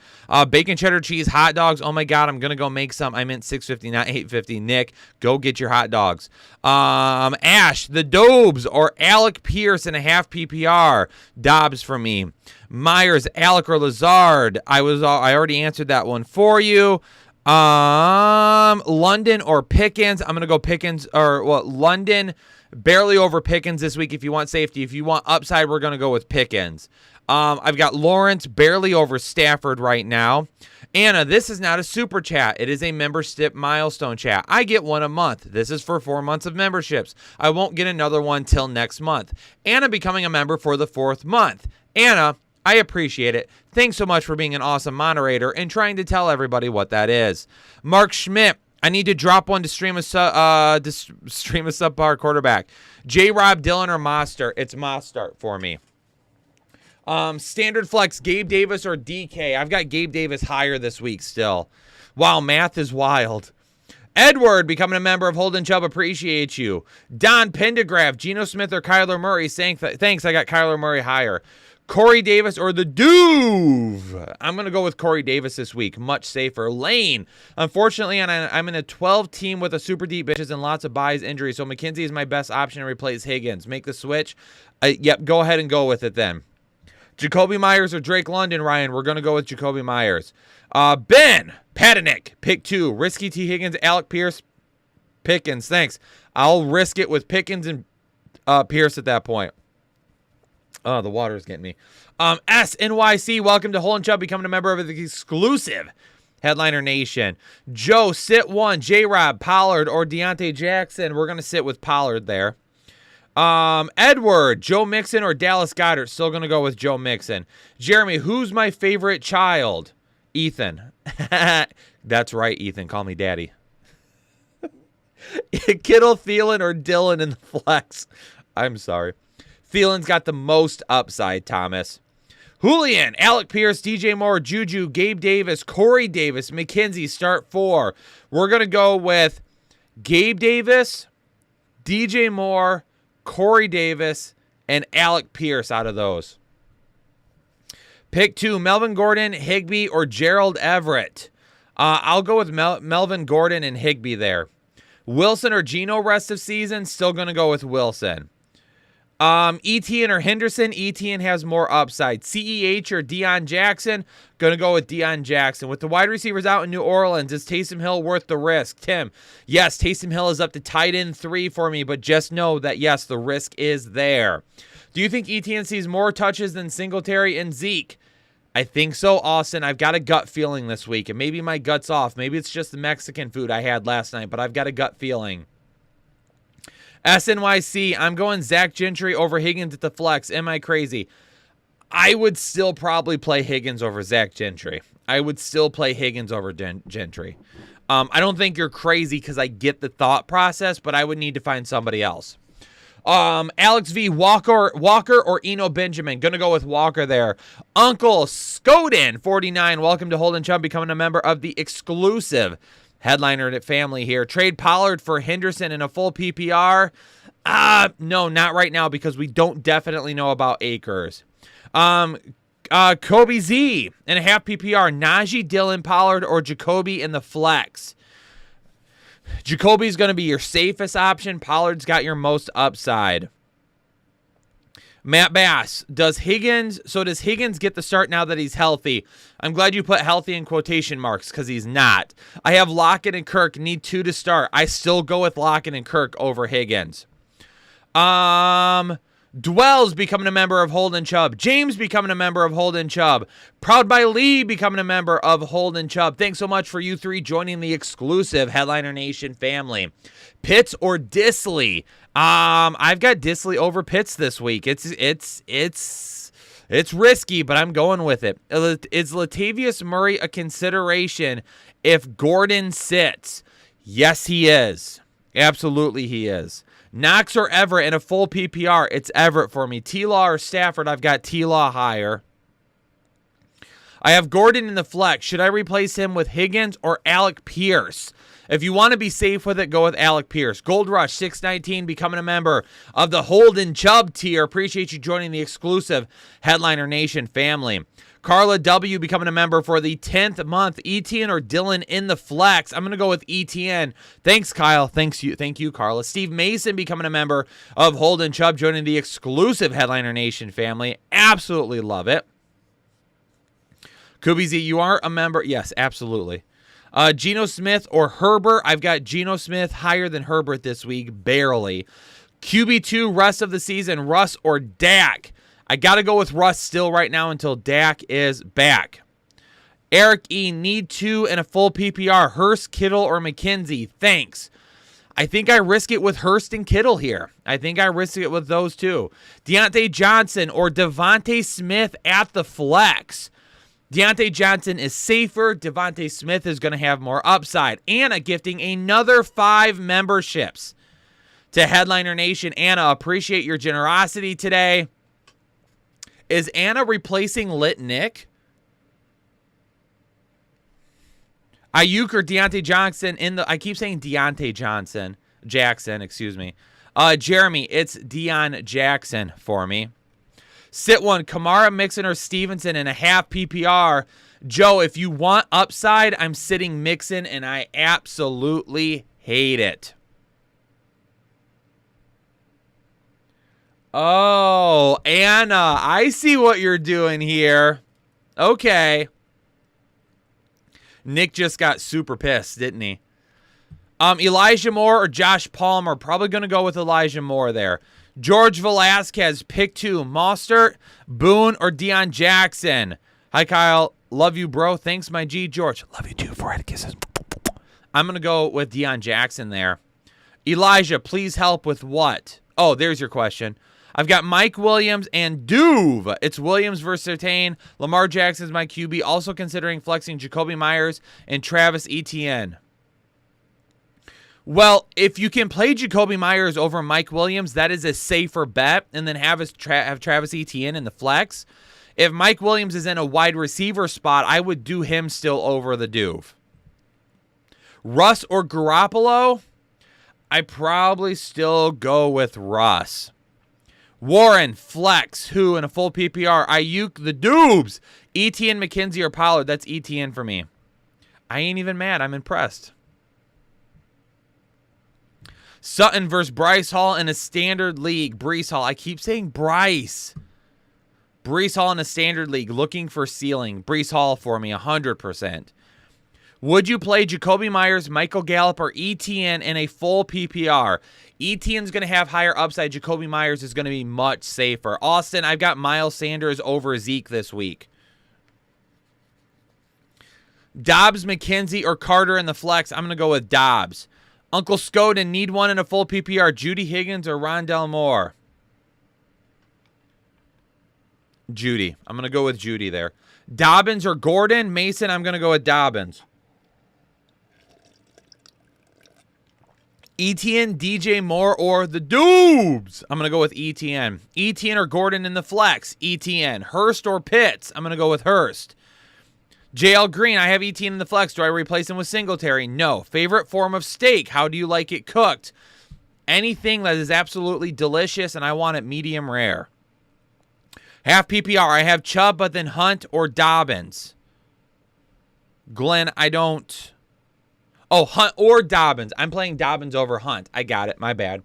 Bacon, cheddar, cheese, hot dogs. Oh, my God, I'm going to go make some. I meant 650, not 850. Nick, go get your hot dogs. Ash, the Dobes, or Alec Pierce in a half PPR. Dobbs for me. Myers, Alec, or Lazard? I already answered that one for you. London or Pickens? I'm going to go Pickens, or what? London, barely over Pickens this week if you want safety. If you want upside, we're going to go with Pickens. I've got Lawrence barely over Stafford right now. Anna, this is not a super chat. It is a membership milestone chat. I get one a month. This is for 4 months of memberships. I won't get another one till next month. Anna becoming a member for the 4th month. Anna, I appreciate it. Thanks so much for being an awesome moderator and trying to tell everybody what that is. Mark Schmidt, I need to drop one to stream a subpar quarterback. J-Rob, Dillon, or Mostert? It's Mostert for me. Standard flex, Gabe Davis or DK? I've got Gabe Davis higher this week still. Wow, math is wild. Edward, becoming a member of Holden Chubb, appreciate you. Don Pendergraph, Geno Smith, or Kyler Murray? Saying thanks, I got Kyler Murray higher. Corey Davis or the Duve? I'm going to go with Corey Davis this week. Much safer. Lane, unfortunately, I'm in a 12 team with a super deep bitches and lots of buys injuries, so McKenzie is my best option to replace Higgins. Make the switch. Yep, go ahead and go with it then. Jacoby Myers or Drake London, Ryan? We're going to go with Jacoby Myers. Ben Patinick, pick 2. Risky T. Higgins, Alec Pierce, Pickens. Thanks. I'll risk it with Pickens and Pierce at that point. Oh, the water's getting me. SNYC, welcome to Hole and Chubb, becoming a member of the exclusive Headliner Nation. Joe, sit 1. J-Rob, Pollard, or Deontay Jackson? We're going to sit with Pollard there. Edward, Joe Mixon or Dallas Goedert? Still going to go with Joe Mixon. Jeremy, who's my favorite child? Ethan. That's right, Ethan. Call me daddy. Kittle, Thielen, or Dillon in the flex? I'm sorry. Thielen's got the most upside, Thomas. Julian, Alec Pierce, DJ Moore, Juju, Gabe Davis, Corey Davis, McKenzie, start 4. We're going to go with Gabe Davis, DJ Moore, Corey Davis, and Alec Pierce out of those. Pick 2, Melvin Gordon, Higbee, or Gerald Everett? I'll go with Melvin Gordon and Higbee there. Wilson or Geno rest of season? Still going to go with Wilson. Etienne or Henderson? Etienne has more upside. CEH or Deion Jackson? Going to go with Deion Jackson. With the wide receivers out in New Orleans, is Taysom Hill worth the risk? Tim, yes, Taysom Hill is up to tight end 3 for me, but just know that, yes, the risk is there. Do you think ETN sees more touches than Singletary and Zeke? I think so, Austin. I've got a gut feeling this week, and maybe my gut's off. Maybe it's just the Mexican food I had last night, but I've got a gut feeling. SNYC, I'm going Zach Gentry over Higgins at the flex. Am I crazy? I would still probably play Higgins over Zach Gentry. I would still play Higgins over Gentry. I don't think you're crazy because I get the thought process, but I would need to find somebody else. Alex V, Walker or Eno Benjamin. Gonna go with Walker there. Uncle Scoden 49. Welcome to Holden Chum, becoming a member of the exclusive Headliner family here. Trade Pollard for Henderson in a full PPR. No, not right now because we don't definitely know about Akers. Kobe Z in a half PPR. Najee, Dillon, Pollard, or Jacoby in the flex. Jacoby's going to be your safest option. Pollard's got your most upside. Matt Bass, does Higgins get the start now that he's healthy? I'm glad you put healthy in quotation marks because he's not. I have Lockett and Kirk, need 2 to start. I still go with Lockett and Kirk over Higgins. Dwells becoming a member of Holden Chubb. James becoming a member of Holden Chubb. Proud by Lee becoming a member of Holden Chubb. Thanks so much for you 3 joining the exclusive Headliner Nation family. Pitts or Disley? I've got Disley over Pitts this week. It's risky, but I'm going with it. Is Latavius Murray a consideration if Gordon sits? Yes, he is. Absolutely, he is. Knox or Everett in a full PPR? It's Everett for me. T-Law or Stafford? I've got T-Law higher. I have Gordon in the flex. Should I replace him with Higgins or Alec Pierce? If you want to be safe with it, go with Alec Pierce. Gold Rush 619 becoming a member of the Holden Chubb tier. Appreciate you joining the exclusive Headliner Nation family. Carla W becoming a member for the 10th month. ETN or Dylan in the flex? I'm going to go with ETN. Thanks, Kyle. Thank you, Carla. Steve Mason becoming a member of Holden Chubb, joining the exclusive Headliner Nation family. Absolutely love it. Kubizi, you are a member? Yes, absolutely. Geno Smith or Herbert? I've got Geno Smith higher than Herbert this week, barely. QB2 rest of the season, Russ or Dak? I got to go with Russ still right now until Dak is back. Eric E, need 2 and a full PPR. Hurst, Kittle, or McKenzie? Thanks. I think I risk it with Hurst and Kittle here. I think I risk it with those 2. Deontay Johnson or Devontae Smith at the flex? Deontay Johnson is safer. Devontae Smith is going to have more upside. Anna gifting another 5 memberships to Headliner Nation. Anna, appreciate your generosity today. Is Anna replacing Lit Nick? Ayuk or Deontay Johnson in the... I keep saying Deontay Jackson, excuse me. Jeremy, it's Deion Jackson for me. Sit one, Kamara, Mixon, or Stevenson in a half PPR. Joe, if you want upside, I'm sitting Mixon, and I absolutely hate it. Oh, Anna, I see what you're doing here. Okay. Nick just got super pissed, didn't he? Elijah Moore or Josh Palmer? Probably going to go with Elijah Moore there. George Velasquez, pick 2. Mostert, Boone, or Deion Jackson? Hi, Kyle. Love you, bro. Thanks, my G. George. Love you, too. Forehead kisses. I'm going to go with Deion Jackson there. Elijah, please help with what? Oh, there's your question. I've got Mike Williams and Duve. It's Williams versus Surtain. Lamar Jackson's my QB. Also considering flexing Jacoby Myers and Travis Etienne. Well, if you can play Jacoby Myers over Mike Williams, that is a safer bet, and then have Travis Etienne in the flex. If Mike Williams is in a wide receiver spot, I would do him still over the Duve. Russ or Garoppolo? I probably still go with Russ. Warren, flex, who in a full PPR? Ayuk, the Doobs. ETN, McKenzie, or Pollard? That's ETN for me. I ain't even mad. I'm impressed. Sutton versus Bryce Hall in a standard league. Breece Hall. I keep saying Bryce. Breece Hall in a standard league. Looking for ceiling. Breece Hall for me, 100%. Would you play Jacoby Myers, Michael Gallup, or ETN in a full PPR? ETN's going to have higher upside. Jacoby Myers is going to be much safer. Austin, I've got Miles Sanders over Zeke this week. Dobbs, McKenzie, or Carter in the flex. I'm going to go with Dobbs. Uncle Scoden, need one in a full PPR. Judy Higgins or Rondell Moore? Judy. I'm going to go with Judy there. Dobbins or Gordon? Mason, I'm going to go with Dobbins. ETN, DJ Moore, or the Doobs? I'm going to go with ETN. ETN or Gordon in the flex? ETN. Hurst or Pitts? I'm going to go with Hurst. JL Green, I have ETN in the flex. Do I replace him with Singletary? No. Favorite form of steak? How do you like it cooked? Anything that is absolutely delicious, and I want it medium rare. Half PPR, I have Chubb, but then Hunt or Dobbins. Glenn, I don't. Oh, Hunt or Dobbins. I'm playing Dobbins over Hunt. I got it. My bad.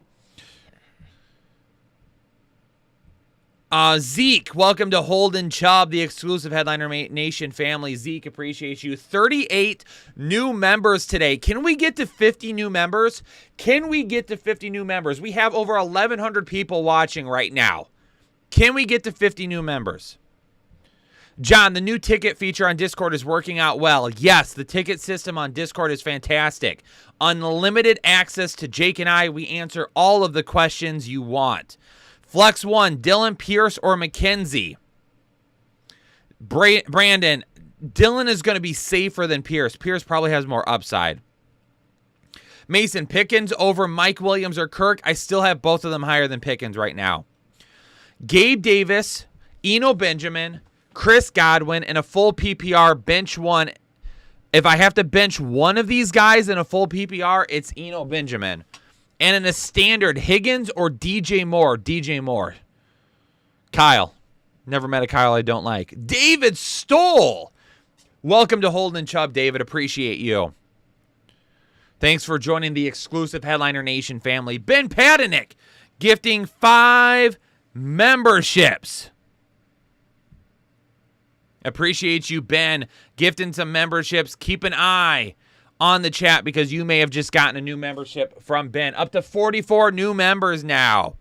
Zeke, welcome to Holden Chubb, the exclusive Headliner Nation family. Zeke, appreciate you. 38 new members today. Can we get to 50 new members? Can we get to 50 new members? We have over 1,100 people watching right now. Can we get to 50 new members? John, the new ticket feature on Discord is working out well. Yes, the ticket system on Discord is fantastic. Unlimited access to Jake and I. We answer all of the questions you want. Flex 1, Dylan, Pierce, or McKenzie? Brandon, Dylan is going to be safer than Pierce. Pierce probably has more upside. Mason, Pickens over Mike Williams or Kirk? I still have both of them higher than Pickens right now. Gabe Davis, Eno Benjamin, Chris Godwin, and a full PPR bench one. If I have to bench one of these guys in a full PPR, it's Eno Benjamin. And in a standard, Higgins or DJ Moore? DJ Moore. Kyle. Never met a Kyle I don't like. David Stoll. Welcome to Holden Chubb, David. Appreciate you. Thanks for joining the exclusive Headliner Nation family. Ben Patinick gifting 5 memberships. Appreciate you, Ben, gifting some memberships. Keep an eye on the chat because you may have just gotten a new membership from Ben. Up to 44 new members now.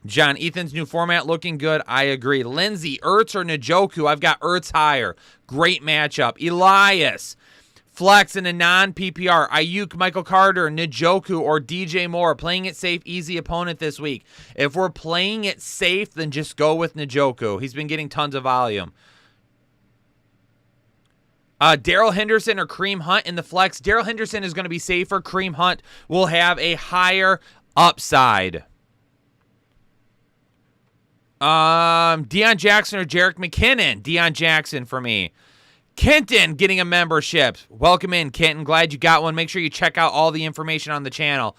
John, Ethan's new format looking good. I agree. Lindsay, Ertz or Njoku? I've got Ertz higher. Great matchup. Elias, flex in a non-PPR. Ayuk, Michael Carter, Njoku, or DJ Moore. Playing it safe, easy opponent this week. If we're playing it safe, then just go with Njoku. He's been getting tons of volume. Darrell Henderson or Kareem Hunt in the flex. Darrell Henderson is going to be safer. Kareem Hunt will have a higher upside. Deion Jackson or Jerick McKinnon? Deion Jackson for me. Kenton getting a membership. Welcome in, Kenton. Glad you got one. Make sure you check out all the information on the channel.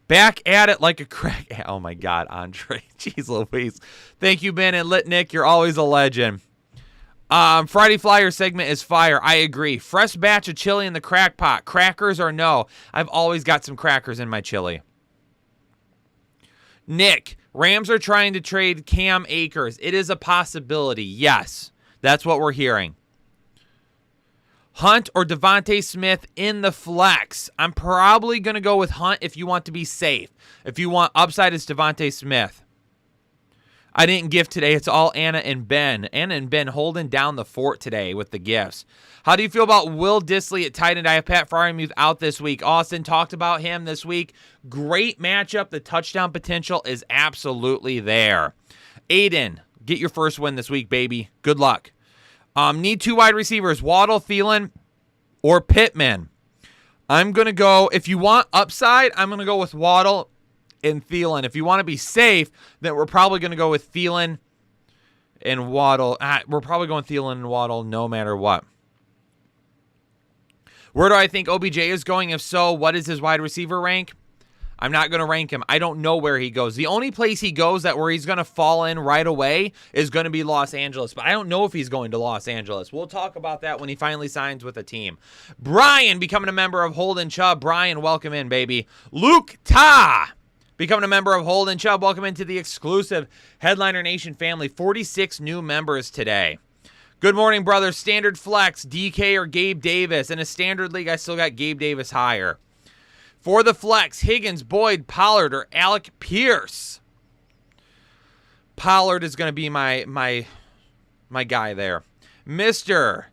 Back at it like a crack. Oh, my God, Andre. Jeez Louise. Thank you, Ben and Lit Nick. You're always a legend. Friday Flyer segment is fire. I agree. Fresh batch of chili in the crack pot. Crackers or no? I've always got some crackers in my chili. Nick, Rams are trying to trade Cam Akers. It is a possibility. Yes, that's what we're hearing. Hunt or Devontae Smith in the flex. I'm probably going to go with Hunt if you want to be safe. If you want upside, it's Devontae Smith. I didn't gift today. It's all Anna and Ben. Anna and Ben holding down the fort today with the gifts. How do you feel about Will Dissly at tight end? I have Pat Freiermuth out this week. Austin talked about him this week. Great matchup. The touchdown potential is absolutely there. Aiden, get your first win this week, baby. Good luck. Need 2 wide receivers, Waddle, Thielen, or Pittman. I'm going to go, if you want upside, I'm going to go with Waddle and Thielen. If you want to be safe, then we're probably going to go with Thielen and Waddle. We're probably going Thielen and Waddle no matter what. Where do I think OBJ is going? If so, what is his wide receiver rank? I'm not going to rank him. I don't know where he goes. The only place he goes that where he's going to fall in right away is going to be Los Angeles. But I don't know if he's going to Los Angeles. We'll talk about that when he finally signs with a team. Brian becoming a member of Holden Chubb. Brian, welcome in, baby. Luke Ta becoming a member of Holden Chubb. Welcome into the exclusive Headliner Nation family. 46 new members today. Good morning, brother. Standard flex, DK or Gabe Davis. In a standard league, I still got Gabe Davis higher. For the flex, Higgins, Boyd, Pollard, or Alec Pierce. Pollard is going to be my guy there. Mr.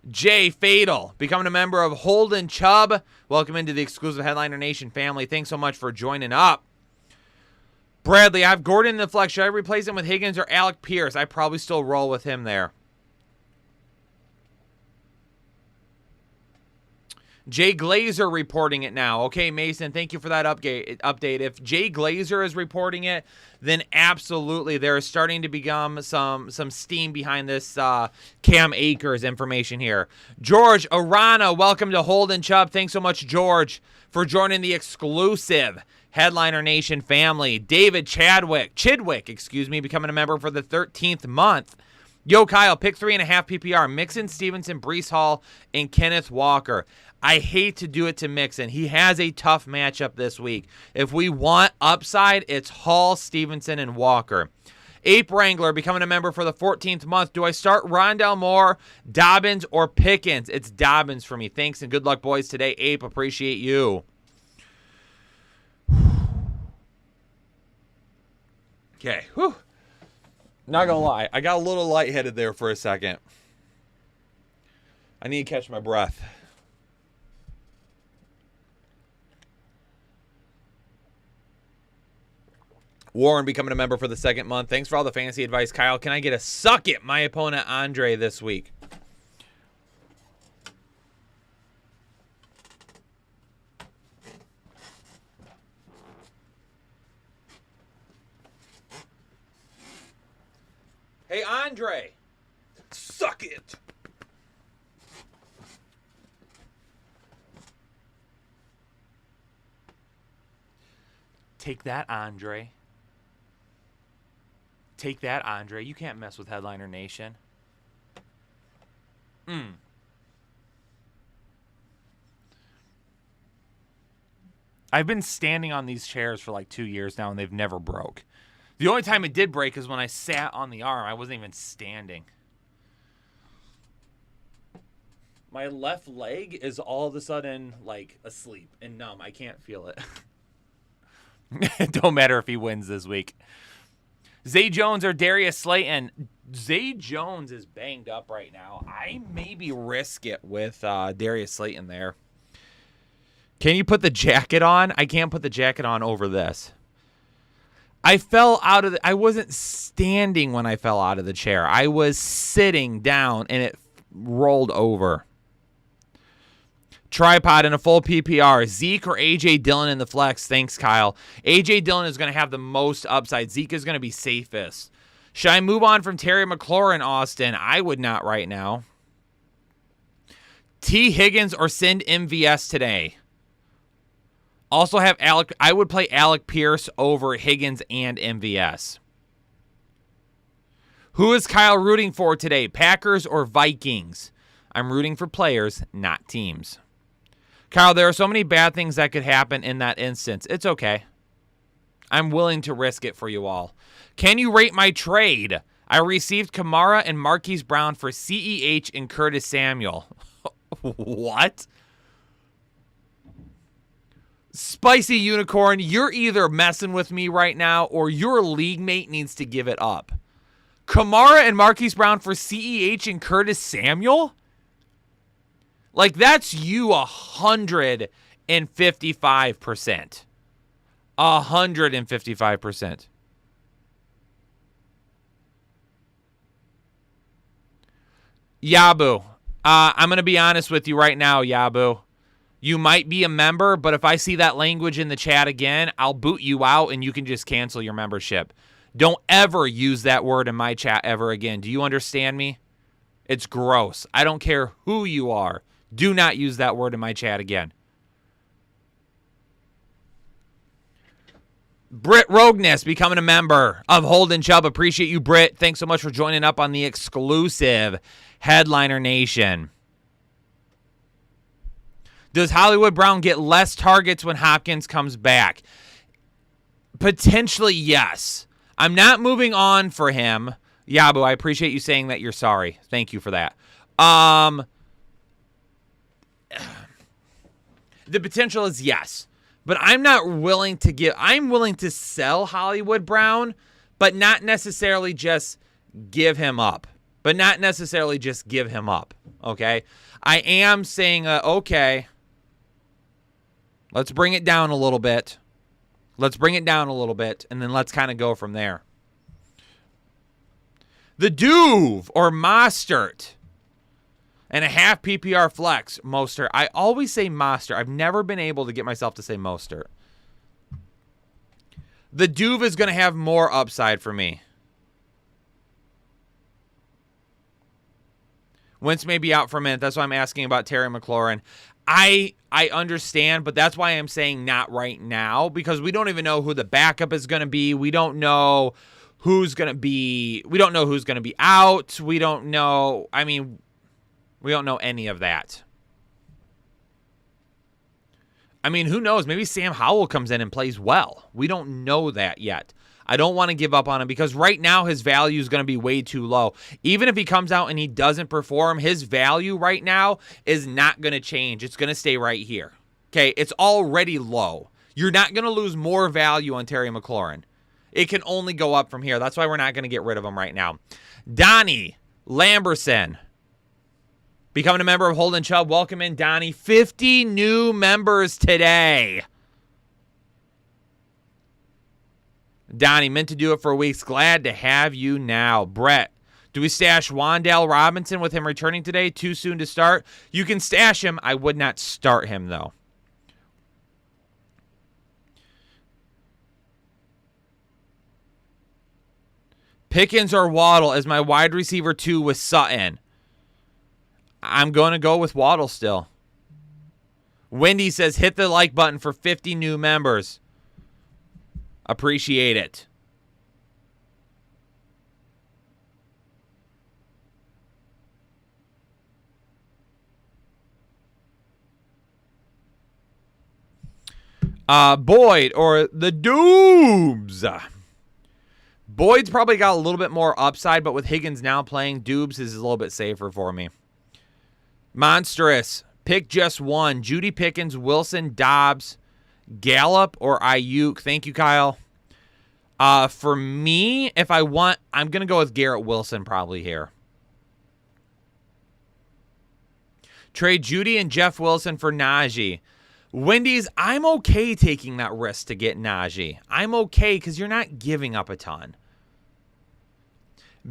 J. Fatal, becoming a member of Holden Chubb. Welcome into the exclusive Headliner Nation family. Thanks so much for joining up. Bradley, I have Gordon in the flex. Should I replace him with Higgins or Alec Pierce? I probably still roll with him there. Jay Glazer reporting it now. Okay, Mason, thank you for that update. If Jay Glazer is reporting it, then absolutely there is starting to become some steam behind this Cam Akers information here. George Arana, welcome to Holden Chubb. Thanks so much, George, for joining the exclusive Headliner Nation family. David Chidwick, becoming a member for the 13th month. Yo, Kyle, pick 3.5 PPR. Mixon, Stevenson, Breece Hall, and Kenneth Walker. I hate to do it to Mixon. He has a tough matchup this week. If we want upside, it's Hall, Stevenson, and Walker. Ape Wrangler, becoming a member for the 14th month. Do I start Rondell Moore, Dobbins, or Pickens? It's Dobbins for me. Thanks and good luck, boys, today. Ape, appreciate you. Okay, whew. Not gonna lie, I got a little lightheaded there for a second. I need to catch my breath. Warren becoming a member for the 2nd month. Thanks for all the fantasy advice, Kyle. Can I get a suck it, my opponent Andre, this week? Hey, Andre, suck it. Take that, Andre. Take that, Andre. You can't mess with Headliner Nation. I've been standing on these chairs for like 2 years now, and they've never broke. The only time it did break is when I sat on the arm. I wasn't even standing. My left leg is all of a sudden like asleep and numb. I can't feel it. It don't matter if he wins this week. Zay Jones or Darius Slayton. Zay Jones is banged up right now. I maybe risk it with Darius Slayton there. Can you put the jacket on? I can't put the jacket on over this. I fell out of I wasn't standing when I fell out of the chair. I was sitting down and it rolled over. Tripod in a full PPR. Zeke or A.J. Dillon in the flex. Thanks, Kyle. A.J. Dillon is going to have the most upside. Zeke is going to be safest. Should I move on from Terry McLaurin, Austin? I would not right now. T. Higgins or send MVS today. Also have Alec. I would play Alec Pierce over Higgins and MVS. Who is Kyle rooting for today? Packers or Vikings? I'm rooting for players, not teams. Kyle, there are so many bad things that could happen in that instance. It's okay. I'm willing to risk it for you all. Can you rate my trade? I received Kamara and Marquise Brown for CEH and Curtis Samuel. What? Spicy Unicorn, you're either messing with me right now or your league mate needs to give it up. Kamara and Marquise Brown for CEH and Curtis Samuel? Like, that's you 155%. 155%. Yabu, I'm going to be honest with you right now, Yabu. You might be a member, but if I see that language in the chat again, I'll boot you out and you can just cancel your membership. Don't ever use that word in my chat ever again. Do you understand me? It's gross. I don't care who you are. Do not use that word in my chat again. Britt Rogness becoming a member of Holden Chubb. Appreciate you, Britt. Thanks so much for joining up on the exclusive Headliner Nation. Does Hollywood Brown get less targets when Hopkins comes back? Potentially, yes. I'm not moving on for him Yabu, I appreciate you saying that you're sorry. Thank you for that. The potential is yes, but I'm not willing to give. I'm willing to sell Hollywood Brown, but not necessarily just give him up. Okay? I am saying, okay, let's bring it down a little bit. And then let's kind of go from there. The Duve or Mostert and a half PPR flex. Mostert. I always say Mostert. I've never been able to get myself to say Mostert. The Duve is going to have more upside for me. Wentz may be out for a minute. That's why I'm asking about Terry McLaurin. I understand, but that's why I'm saying not right now, because we don't even know who the backup is going to be. We don't know who's going to be out. We don't know. I mean, we don't know any of that. I mean, who knows? Maybe Sam Howell comes in and plays well. We don't know that yet. I don't want to give up on him because right now his value is going to be way too low. Even if he comes out and he doesn't perform, his value right now is not going to change. It's going to stay right here. Okay, it's already low. You're not going to lose more value on Terry McLaurin. It can only go up from here. That's why we're not going to get rid of him right now. Donnie Lamberson, becoming a member of Holden Chubb. Welcome in, Donnie. 50 new members today. Donnie, meant to do it for weeks. Glad to have you now. Brett, do we stash Wan'Dale Robinson with him returning today? Too soon to start? You can stash him. I would not start him, though. Pickens or Waddle as my wide receiver 2 with Sutton. I'm going to go with Waddle still. Wendy says, hit the like button for 50 new members. Appreciate it. Boyd or the Doobs. Boyd's probably got a little bit more upside, but with Higgins now playing, Doobs is a little bit safer for me. Monstrous. Pick just one. Judy Pickens, Wilson, Dobbs, Gallup, or Ayuk. Thank you, Kyle. For me, if I want, I'm going to go with Garrett Wilson probably here. Trade Judy and Jeff Wilson for Najee. Wendy's, I'm okay taking that risk to get Najee. I'm okay because you're not giving up a ton.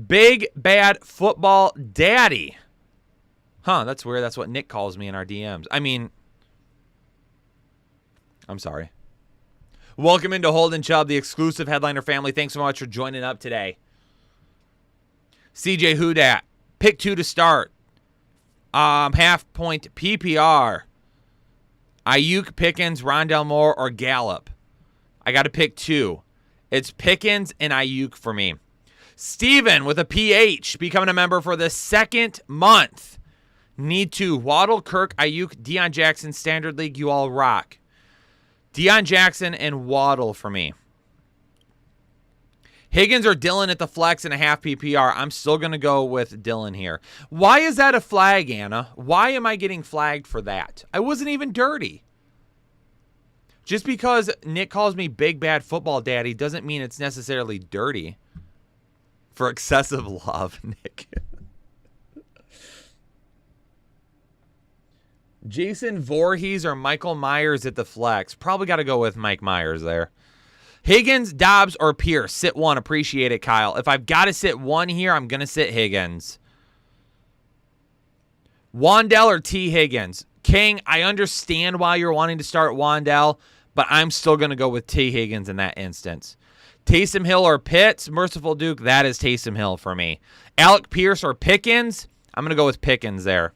Big Bad Football Daddy. Huh, that's weird. That's what Nick calls me in our DMs. I mean, I'm sorry. Welcome into Holden Chubb, the exclusive Headliner family. Thanks so much for joining up today. CJ Hudat, pick 2 to start. Half point PPR. Ayuk, Pickens, Rondell Moore, or Gallup. I got to pick 2. It's Pickens and Ayuk for me. Steven with a PH, becoming a member for the 2nd month. Need 2. Waddle, Kirk, Ayuk, Deion Jackson, Standard League, you all rock. Deion Jackson and Waddle for me. Higgins or Dillon at the flex and a half PPR. I'm still going to go with Dillon here. Why is that a flag, Anna? Why am I getting flagged for that? I wasn't even dirty. Just because Nick calls me Big Bad Football Daddy doesn't mean it's necessarily dirty. For excessive love, Nick. Jason Voorhees or Michael Myers at the flex. Probably got to go with Mike Myers there. Higgins, Dobbs, or Pierce. Sit 1. Appreciate it, Kyle. If I've got to sit 1 here, I'm going to sit Higgins. Wan'Dale or T. Higgins. King, I understand why you're wanting to start Wan'Dale, but I'm still going to go with T. Higgins in that instance. Taysom Hill or Pitts. Merciful Duke, that is Taysom Hill for me. Alec Pierce or Pickens. I'm going to go with Pickens there.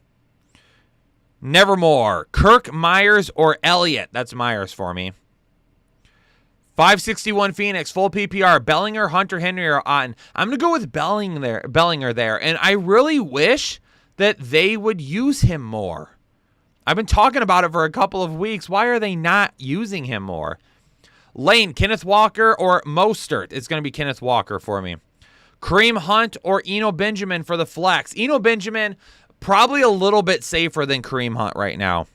Nevermore. Kirk, Myers, or Elliott. That's Myers for me. 561 Phoenix, full PPR. Bellinger, Hunter Henry, or Otten. I'm going to go with Bellinger there. And I really wish that they would use him more. I've been talking about it for a couple of weeks. Why are they not using him more? Lane, Kenneth Walker, or Mostert? It's going to be Kenneth Walker for me. Kareem Hunt or Eno Benjamin for the flex. Eno Benjamin, probably a little bit safer than Kareem Hunt right now.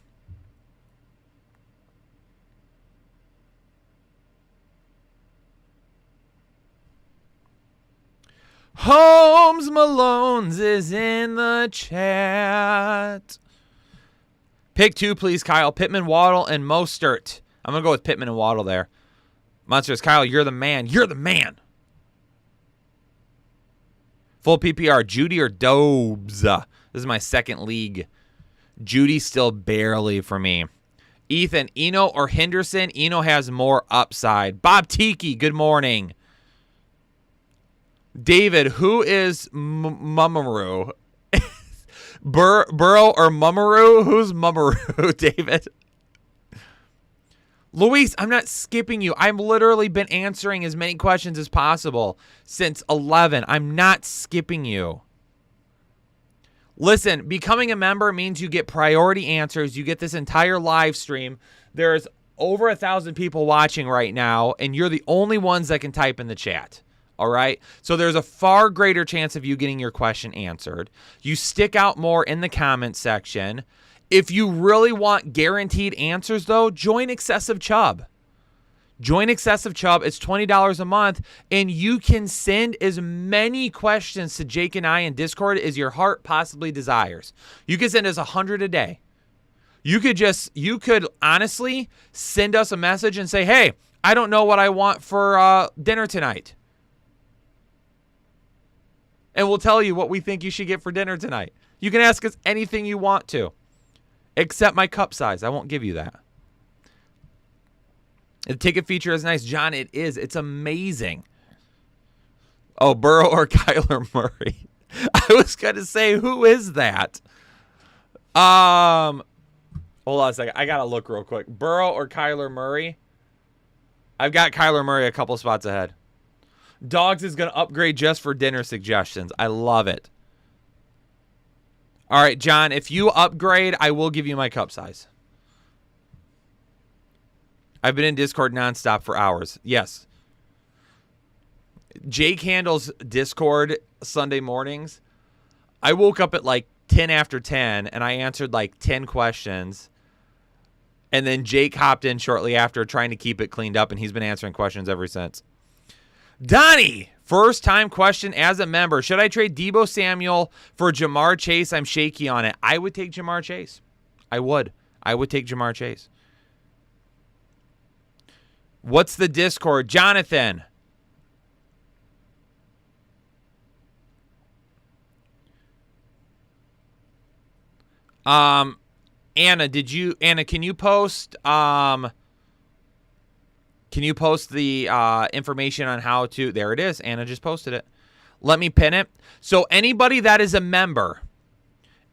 Holmes Malone's is in the chat. Pick 2, please, Kyle. Pittman, Waddle, and Mostert. I'm going to go with Pittman and Waddle there. Monsters, Kyle, you're the man. You're the man. Full PPR, Judy or Dobes? This is my second league. Judy still barely for me. Ethan, Eno or Henderson? Eno has more upside. Bob Tiki, good morning. David, who is Mummaroo? Burrow or Mummaroo? Who's Mummaroo, David? Luis, I'm not skipping you. I've literally been answering as many questions as possible since 11. I'm not skipping you. Listen, becoming a member means you get priority answers. You get this entire live stream. There's over 1,000 people watching right now, and you're the only ones that can type in the chat. All right? So there's a far greater chance of you getting your question answered. You stick out more in the comment section. If you really want guaranteed answers, though, join Excessive Chubb. Join Excessive Chubb. It's $20 a month, and you can send as many questions to Jake and I in Discord as your heart possibly desires. You can send us 100 a day. You could honestly send us a message and say, hey, I don't know what I want for dinner tonight. And we'll tell you what we think you should get for dinner tonight. You can ask us anything you want to, except my cup size. I won't give you that. The ticket feature is nice. John, it is. It's amazing. Oh, Burrow or Kyler Murray. I was going to say, who is that? Hold on a second. I got to look real quick. Burrow or Kyler Murray? I've got Kyler Murray a couple spots ahead. Dogs is going to upgrade just for dinner suggestions. I love it. All right, John, if you upgrade, I will give you my cup size. I've been in Discord nonstop for hours. Yes. Jake handles Discord Sunday mornings. I woke up at like 10 after 10, and I answered like 10 questions. And then Jake hopped in shortly after trying to keep it cleaned up, and he's been answering questions ever since. Donnie, first time question as a member. Should I trade Deebo Samuel for Jamar Chase? I'm shaky on it. I would take Jamar Chase. I would take Jamar Chase. What's the Discord? Jonathan. Anna, can you post the information on how to, there it is. Anna just posted it. Let me pin it. So anybody that is a member,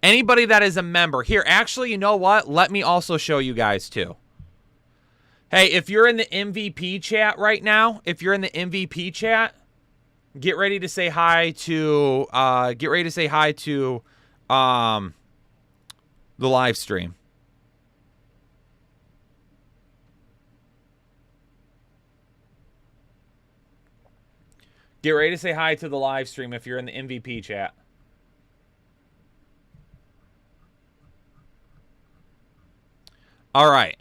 here, actually, you know what? Let me also show you guys too. Hey, if you're in the MVP chat right now, get ready to say hi to, the live stream. Get ready to say hi to the live stream if you're in the MVP chat. All right.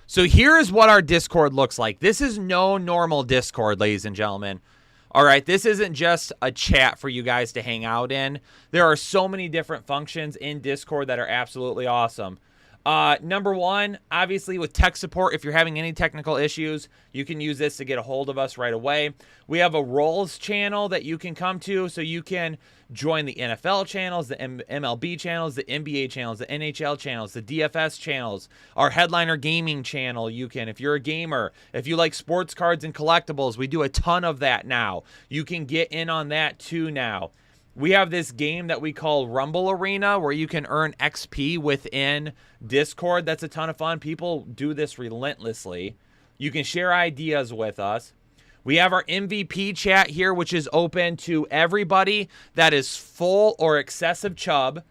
So here is what our Discord looks like. This is no normal Discord, ladies and gentlemen. All right, this isn't just a chat for you guys to hang out in. There are so many different functions in Discord that are absolutely awesome. Number one, obviously with tech support, if you're having any technical issues, you can use this to get a hold of us right away. We have a roles channel that you can come to, so you can join the NFL channels, the MLB channels, the NBA channels, the NHL channels, the DFS channels, our Headliner Gaming channel. You can, if you're a gamer, if you like sports cards and collectibles, we do a ton of that now. You can get in on that too now. We have this game that we call Rumble Arena where you can earn XP within Discord. That's a ton of fun. People do this relentlessly. You can share ideas with us. We have our MVP chat here, which is open to everybody that is full or excessive Chubb.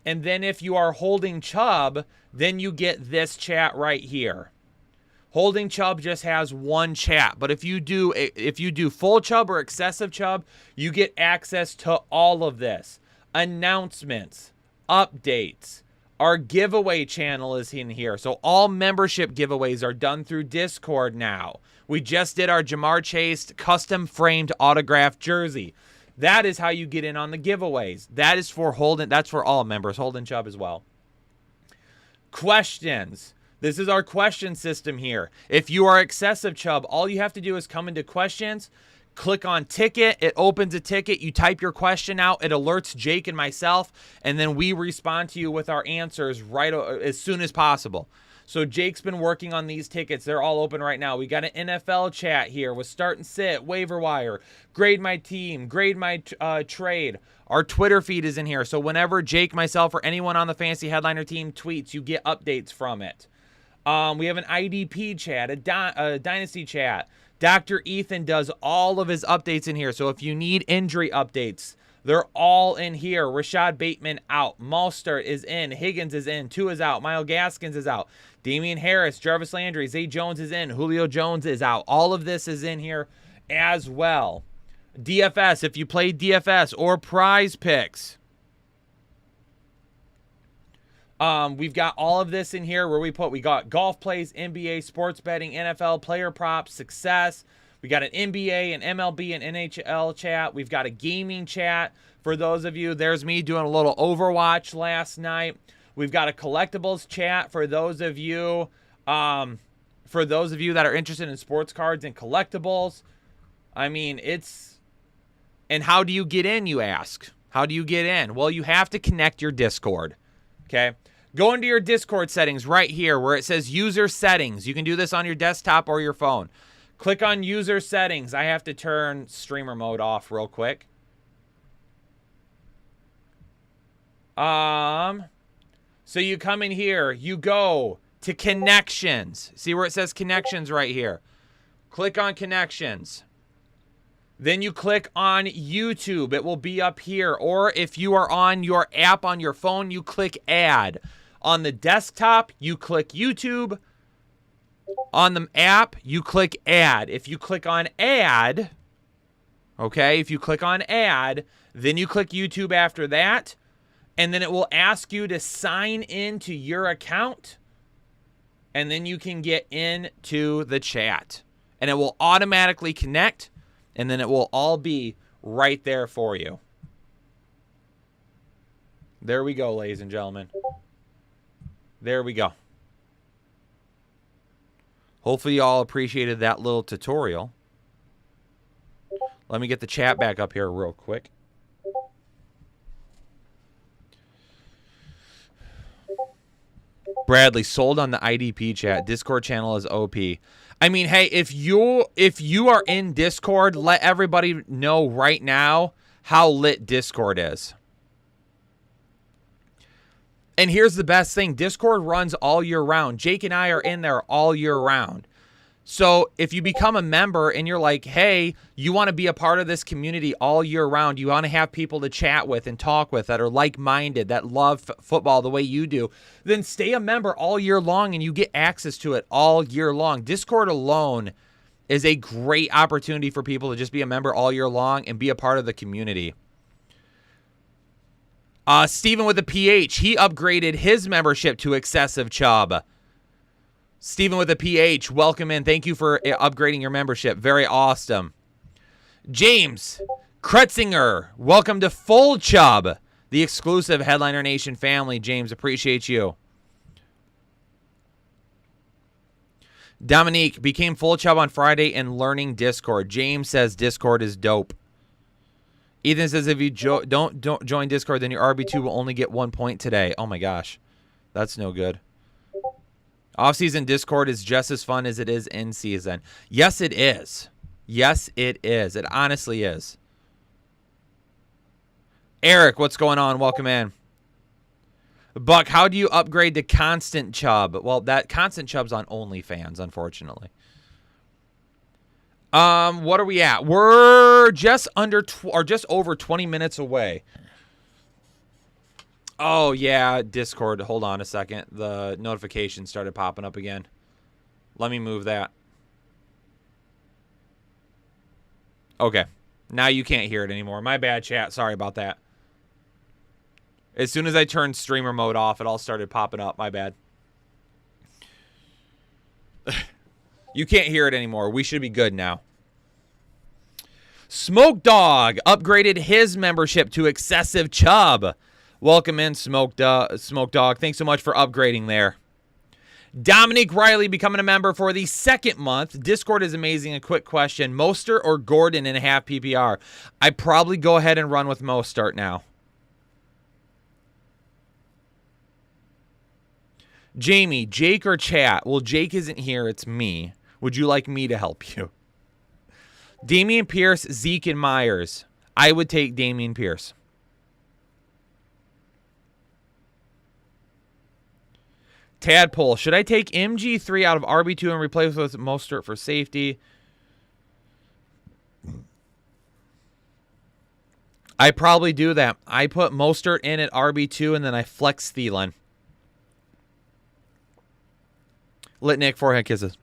And then if you are holding Chubb, then you get this chat right here. Holding Chubb just has one chat, but if you do full Chubb or excessive Chubb, you get access to all of this. Announcements, updates. Our giveaway channel is in here. So all membership giveaways are done through Discord now. We just did our Jamar Chase custom framed autographed jersey. That is how you get in on the giveaways. That is for Holden. That's for all members, Holden Chubb as well. Questions. This is our question system here. If you are excessive Chubb, all you have to do is come into questions, click on ticket. It opens a ticket. You type your question out. It alerts Jake and myself, and then we respond to you with our answers right as soon as possible. So Jake's been working on these tickets. They're all open right now. We got an NFL chat here with start and sit, waiver wire, grade my team, grade my trade. Our Twitter feed is in here. So whenever Jake, myself, or anyone on the Fantasy Headliner team tweets, you get updates from it. We have an IDP chat, a Dynasty chat. Dr. Ethan does all of his updates in here. So if you need injury updates, they're all in here. Rashad Bateman out. Mostert is in. Higgins is in. Tua is out. Myles Gaskins is out. Damian Harris, Jarvis Landry, Zay Jones is in. Julio Jones is out. All of this is in here as well. DFS, if you play DFS or Prize Picks. We've got all of this in here where we got golf plays, NBA, sports betting, NFL, player props, success. We got an NBA, an MLB, an NHL chat. We've got a gaming chat for those of you. There's me doing a little Overwatch last night. We've got a collectibles chat for those of you that are interested in sports cards and collectibles. I mean, and how do you get in, you ask? How do you get in? Well, you have to connect your Discord. Okay? Go into your Discord settings right here where it says user settings. You can do this on your desktop or your phone. Click on user settings. I have to turn streamer mode off real quick. So you come in here, you go to connections. See where it says connections right here. Click on connections. Then you click on YouTube. It will be up here. Or if you are on your app on your phone, you click add. On the desktop, you click YouTube. On the app, you click add. If you click on add, okay, if you click on add, then you click YouTube after that, and then it will ask you to sign into your account, and then you can get into the chat. And it will automatically connect, and then it will all be right there for you. There we go, ladies and gentlemen. There we go. Hopefully you all appreciated that little tutorial. Let me get the chat back up here real quick. Bradley, sold on the IDP chat. Discord channel is OP. I mean, hey, if you are in Discord, let everybody know right now how lit Discord is. And here's the best thing. Discord runs all year round. Jake and I are in there all year round. So if you become a member and you're like, hey, you want to be a part of this community all year round, you want to have people to chat with and talk with that are like-minded, that love football the way you do, then stay a member all year long and you get access to it all year long. Discord alone is a great opportunity for people to just be a member all year long and be a part of the community. Steven with a PH, he upgraded his membership to Excessive Chubb. Steven with a PH, welcome in. Thank you for upgrading your membership. Very awesome. James Kretzinger, welcome to Full Chubb, the exclusive Headliner Nation family. James, appreciate you. Dominique became Full Chubb on Friday and learning Discord. James says Discord is dope. Ethan says if you don't join Discord, then your RB2 will only get 1 point today. Oh my gosh. That's no good. Off-season Discord is just as fun as it is in season. Yes, it is. Yes, it is. It honestly is. Eric, what's going on? Welcome in. Buck, how do you upgrade to Constant Chubb? Well, that Constant Chubb's on OnlyFans, unfortunately. What are we at? We're just just over 20 minutes away. Oh, yeah, Discord. Hold on a second. The notification started popping up again. Let me move that. Okay. Now you can't hear it anymore. My bad, chat. Sorry about that. As soon as I turned streamer mode off, it all started popping up. My bad. You can't hear it anymore. We should be good now. Smoke Dog upgraded his membership to Excessive Chub. Welcome in, Smoke Dog. Thanks so much for upgrading there. Dominic Riley becoming a member for the second month. Discord is amazing. A quick question. Mostert or Gordon in a half PPR? I'd probably go ahead and run with Mostert now. Jamie, Jake or chat? Well, Jake isn't here. It's me. Would you like me to help you? Damian Pierce, Zeke, and Myers. I would take Damian Pierce. Tadpole, should I take MG3 out of RB2 and replace with Mostert for safety? I probably do that. I put Mostert in at RB2 and then I flex Thielen. Litnick, forehead kisses.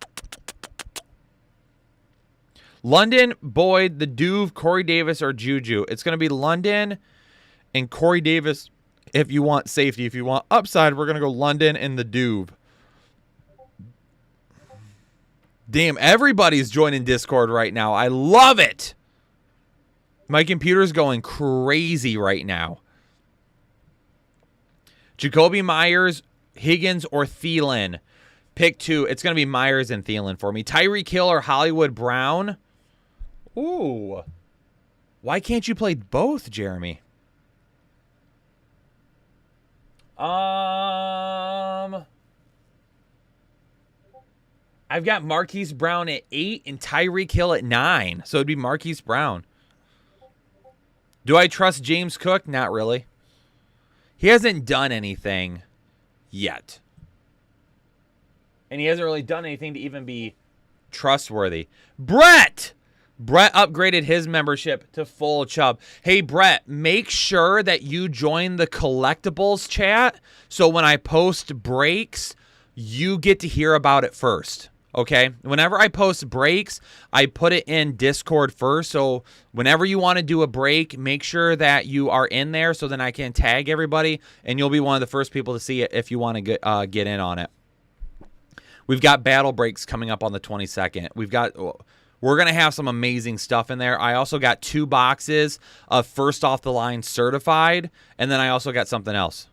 London, Boyd, the Duve, Corey Davis, or Juju. It's going to be London and Corey Davis if you want safety. If you want upside, we're going to go London and the Duve. Damn, everybody's joining Discord right now. I love it. My computer's going crazy right now. Jacoby Myers, Higgins, or Thielen. Pick two. It's going to be Myers and Thielen for me. Tyreek Hill or Hollywood Brown. Ooh. Why can't you play both, Jeremy? I've got Marquise Brown at 8 and Tyreek Hill at 9. So it'd be Marquise Brown. Do I trust James Cook? Not really. He hasn't done anything yet. And he hasn't really done anything to even be trustworthy. Brett upgraded his membership to full Chubb. Hey, Brett, make sure that you join the collectibles chat. So when I post breaks, you get to hear about it first. Okay? Whenever I post breaks, I put it in Discord first. So whenever you want to do a break, make sure that you are in there so then I can tag everybody. And you'll be one of the first people to see it if you want to get in on it. We've got battle breaks coming up on the 22nd. We're going to have some amazing stuff in there. I also got 2 boxes of first off the line certified, and then I also got something else.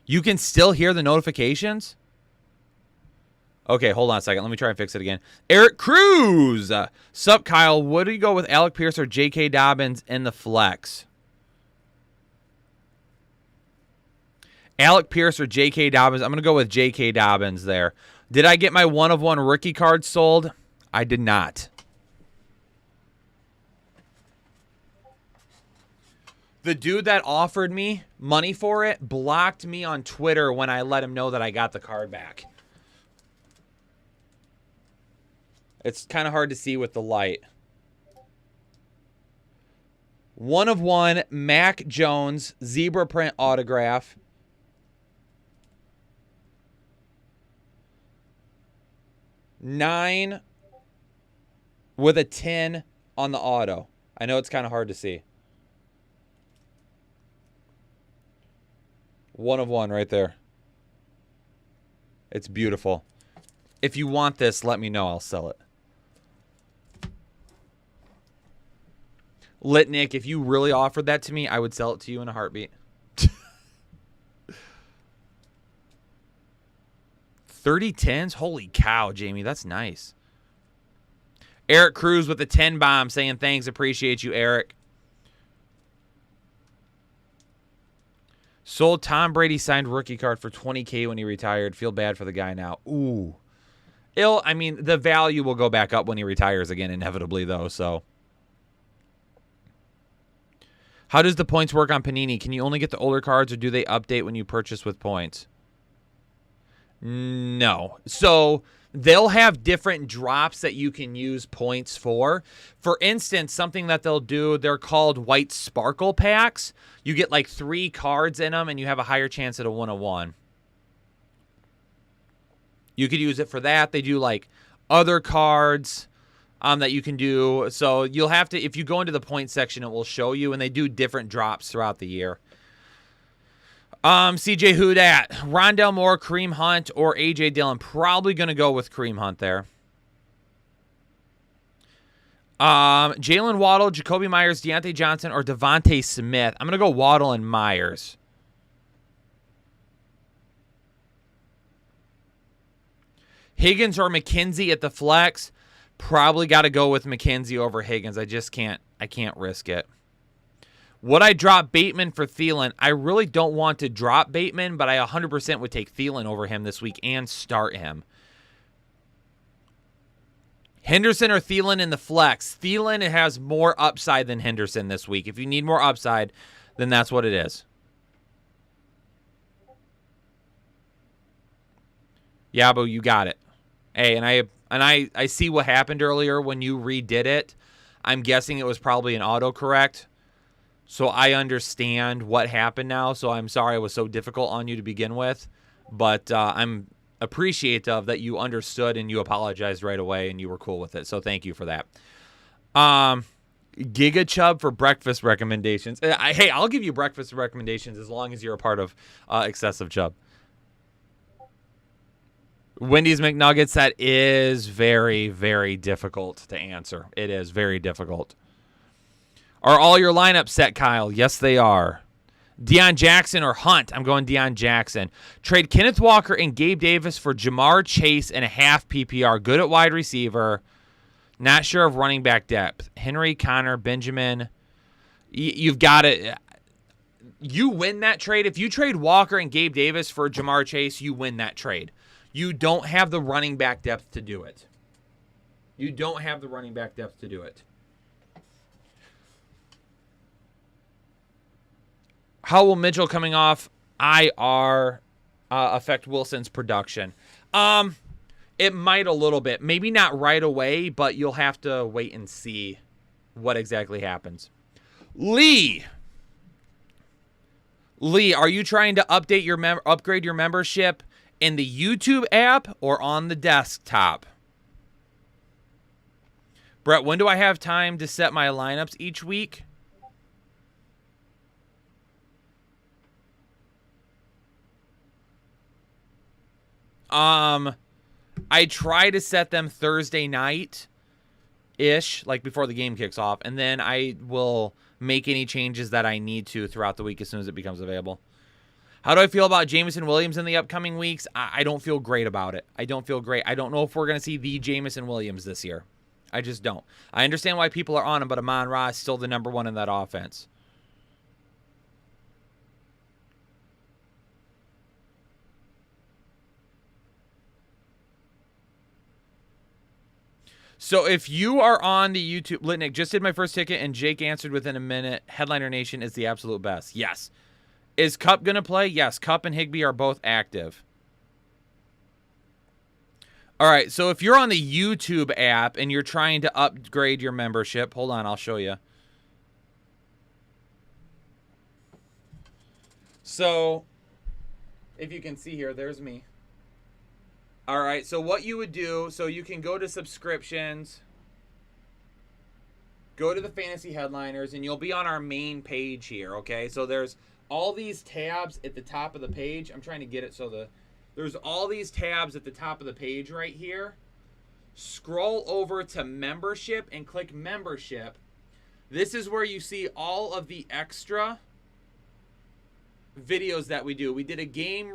You can still hear the notifications? Okay, hold on a second. Let me try and fix it again. Eric Cruz. Sup, Kyle? Would you go with Alec Pierce or J.K. Dobbins in the flex? Alec Pierce or J.K. Dobbins. I'm going to go with J.K. Dobbins there. Did I get my 1-of-1 rookie card sold? I did not. The dude that offered me money for it blocked me on Twitter when I let him know that I got the card back. It's kind of hard to see with the light. 1-of-1 Mac Jones zebra print autograph. $9 with a 10 on the auto. I know it's kind of hard to see. 1-of-1 right there. It's beautiful. If you want this, let me know. I'll sell it. Litnick, if you really offered that to me, I would sell it to you in a heartbeat. 30 10s? Holy cow, Jamie. That's nice. Eric Cruz with the 10 bomb saying thanks. Appreciate you, Eric. Sold Tom Brady signed rookie card for $20K when he retired. Feel bad for the guy now. Ooh. I mean, the value will go back up when he retires again, inevitably, though, so. How does the points work on Panini? Can you only get the older cards, or do they update when you purchase with points? No. So they'll have different drops that you can use points for. For instance, something that they'll do, they're called white sparkle packs. You get like 3 cards in them, and you have a higher chance at a 1-of-1. You could use it for that. They do like other cards that you can do. So you'll have to, if you go into the point section, it will show you, and they do different drops throughout the year. CJ Houdat, Rondell Moore, Kareem Hunt, or AJ Dillon. Probably going to go with Kareem Hunt there. Jalen Waddle, Jacoby Myers, Deontay Johnson, or Devontae Smith. I'm going to go Waddle and Myers. Higgins or McKenzie at the flex. Probably got to go with McKenzie over Higgins. I can't risk it. Would I drop Bateman for Thielen? I really don't want to drop Bateman, but I 100% would take Thielen over him this week and start him. Henderson or Thielen in the flex. Thielen has more upside than Henderson this week. If you need more upside, then that's what it is. Yabo, you got it. Hey, and I see what happened earlier when you redid it. I'm guessing it was probably an autocorrect. So I understand what happened now. So I'm sorry it was so difficult on you to begin with. But I'm appreciative that you understood and you apologized right away and you were cool with it. So thank you for that. Giga Chubb for breakfast recommendations. Hey, I'll give you breakfast recommendations as long as you're a part of Excessive Chubb. Wendy's McNuggets, that is very, very difficult to answer. It is very difficult. Are all your lineups set, Kyle? Yes, they are. Deion Jackson or Hunt? I'm going Deion Jackson. Trade Kenneth Walker and Gabe Davis for Jamar Chase and a half PPR. Good at wide receiver. Not sure of running back depth. Henry, Connor, Benjamin. You've got it. You win that trade. If you trade Walker and Gabe Davis for Jamar Chase, you win that trade. You don't have the running back depth to do it. You don't have the running back depth to do it. How will Mitchell coming off IR affect Wilson's production? It might a little bit. Maybe not right away, but you'll have to wait and see what exactly happens. Lee, are you trying to upgrade your membership in the YouTube app or on the desktop? Brett, when do I have time to set my lineups each week? I try to set them Thursday night-ish, like before the game kicks off, and then I will make any changes that I need to throughout the week as soon as it becomes available. How do I feel about Jameson Williams in the upcoming weeks? I don't feel great about it. I don't feel great. I don't know if we're going to see the Jameson Williams this year. I just don't. I understand why people are on him, but Amon-Ra is still the number one in that offense. So if you are on the YouTube, Litnick, just did my first ticket and Jake answered within a minute. Headliner Nation is the absolute best. Yes. Is Kupp going to play? Yes. Kupp and Higbee are both active. All right. So if you're on the YouTube app and you're trying to upgrade your membership, hold on, I'll show you. So if you can see here, there's me. All right, so what you would do, so you can go to subscriptions, go to the fantasy headliners, and you'll be on our main page here, okay? So there's all these tabs at the top of the page. I'm trying to get it so there's all these tabs at the top of the page right here. Scroll over to membership and click membership. This is where you see all of the extra videos that we do. We did a game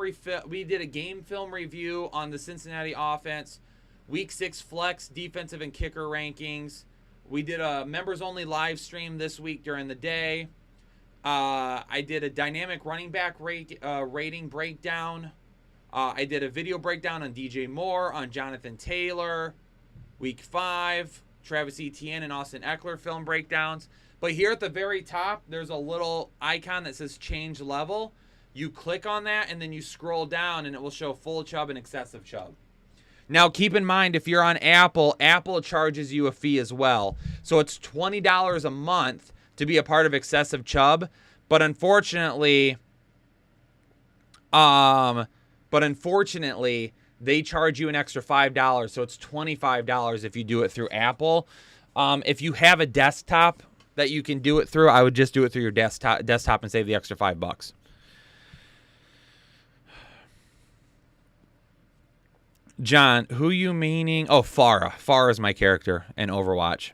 film review on the Cincinnati offense, week 6 flex defensive and kicker rankings. We did a members only live stream this week during the day. I did a dynamic running back rating breakdown. I did a video breakdown on DJ Moore, on Jonathan Taylor. Week 5, Travis Etienne and Austin Eckler film breakdowns. But here at the very top, there's a little icon that says change level. You click on that, and then you scroll down, and it will show full Chubb and excessive Chubb. Now, keep in mind, if you're on Apple, Apple charges you a fee as well. So it's $20 a month to be a part of excessive Chubb. But unfortunately, they charge you an extra $5, so it's $25 if you do it through Apple. If you have a desktop that you can do it through, I would just do it through your desktop and save the extra $5. John, who you meaning? Oh, Pharah. Pharah is my character in Overwatch.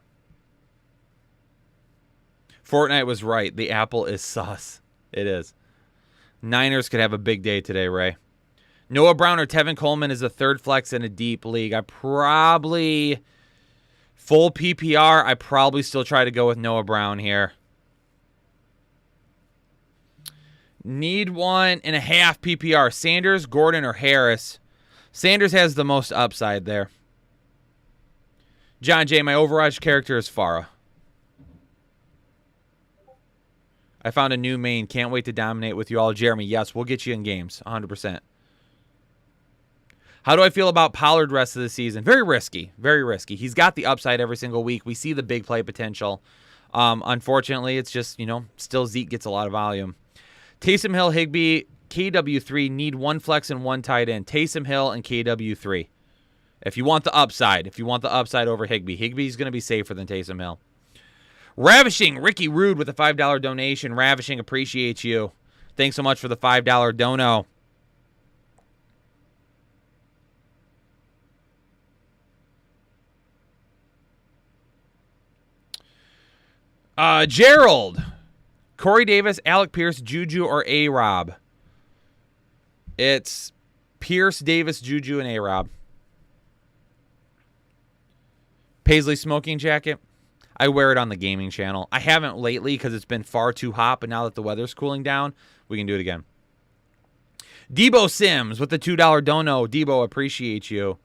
Fortnite was right. The Apple is sus. It is. Niners could have a big day today, Ray. Noah Brown or Tevin Coleman is a third flex in a deep league. I probably, full PPR, I probably still try to go with Noah Brown here. Need 1.5 PPR. Sanders, Gordon, or Harris. Sanders has the most upside there. John J., my Overwatch character is Pharah. I found a new main. Can't wait to dominate with you all. Jeremy, yes, we'll get you in games. 100%. How do I feel about Pollard rest of the season? Very risky. Very risky. He's got the upside every single week. We see the big play potential. Unfortunately, it's just, still Zeke gets a lot of volume. Taysom Hill, Higbee, KW3 need 1 flex and 1 tight end. Taysom Hill and KW3. If you want the upside. If you want the upside over Higbee. Higbee's going to be safer than Taysom Hill. Ravishing, Ricky Rude with a $5 donation. Ravishing, appreciate you. Thanks so much for the $5 dono. Gerald. Corey Davis, Alec Pierce, Juju, or A-Rob? It's Pierce, Davis, Juju, and A-Rob. Paisley smoking jacket. I wear it on the gaming channel. I haven't lately because it's been far too hot, but now that the weather's cooling down, we can do it again. Debo Sims with the $2 dono. Debo, appreciate you.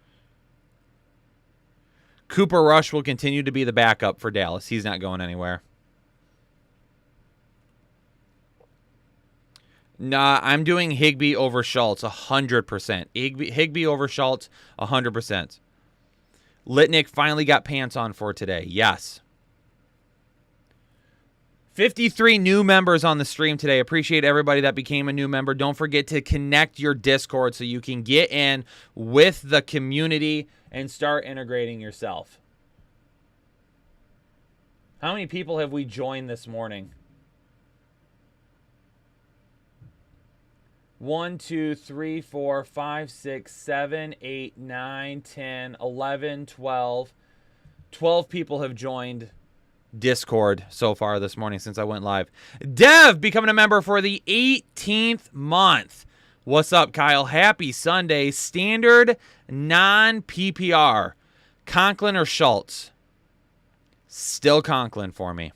Cooper Rush will continue to be the backup for Dallas. He's not going anywhere. Nah, I'm doing Higbee over Schultz 100%. Higbee over Schultz 100%. Litnick finally got pants on for today. Yes. 53 new members on the stream today. Appreciate everybody that became a new member. Don't forget to connect your Discord so you can get in with the community and start integrating yourself. How many people have we joined this morning? 1, 2, 3, 4, 5, 6, 7, 8, 9, 10, 11, 12. 12 people have joined Discord so far this morning since I went live. Dev becoming a member for the 18th month. What's up, Kyle? Happy Sunday. Standard non-PPR. Conklin or Schultz? Still Conklin for me.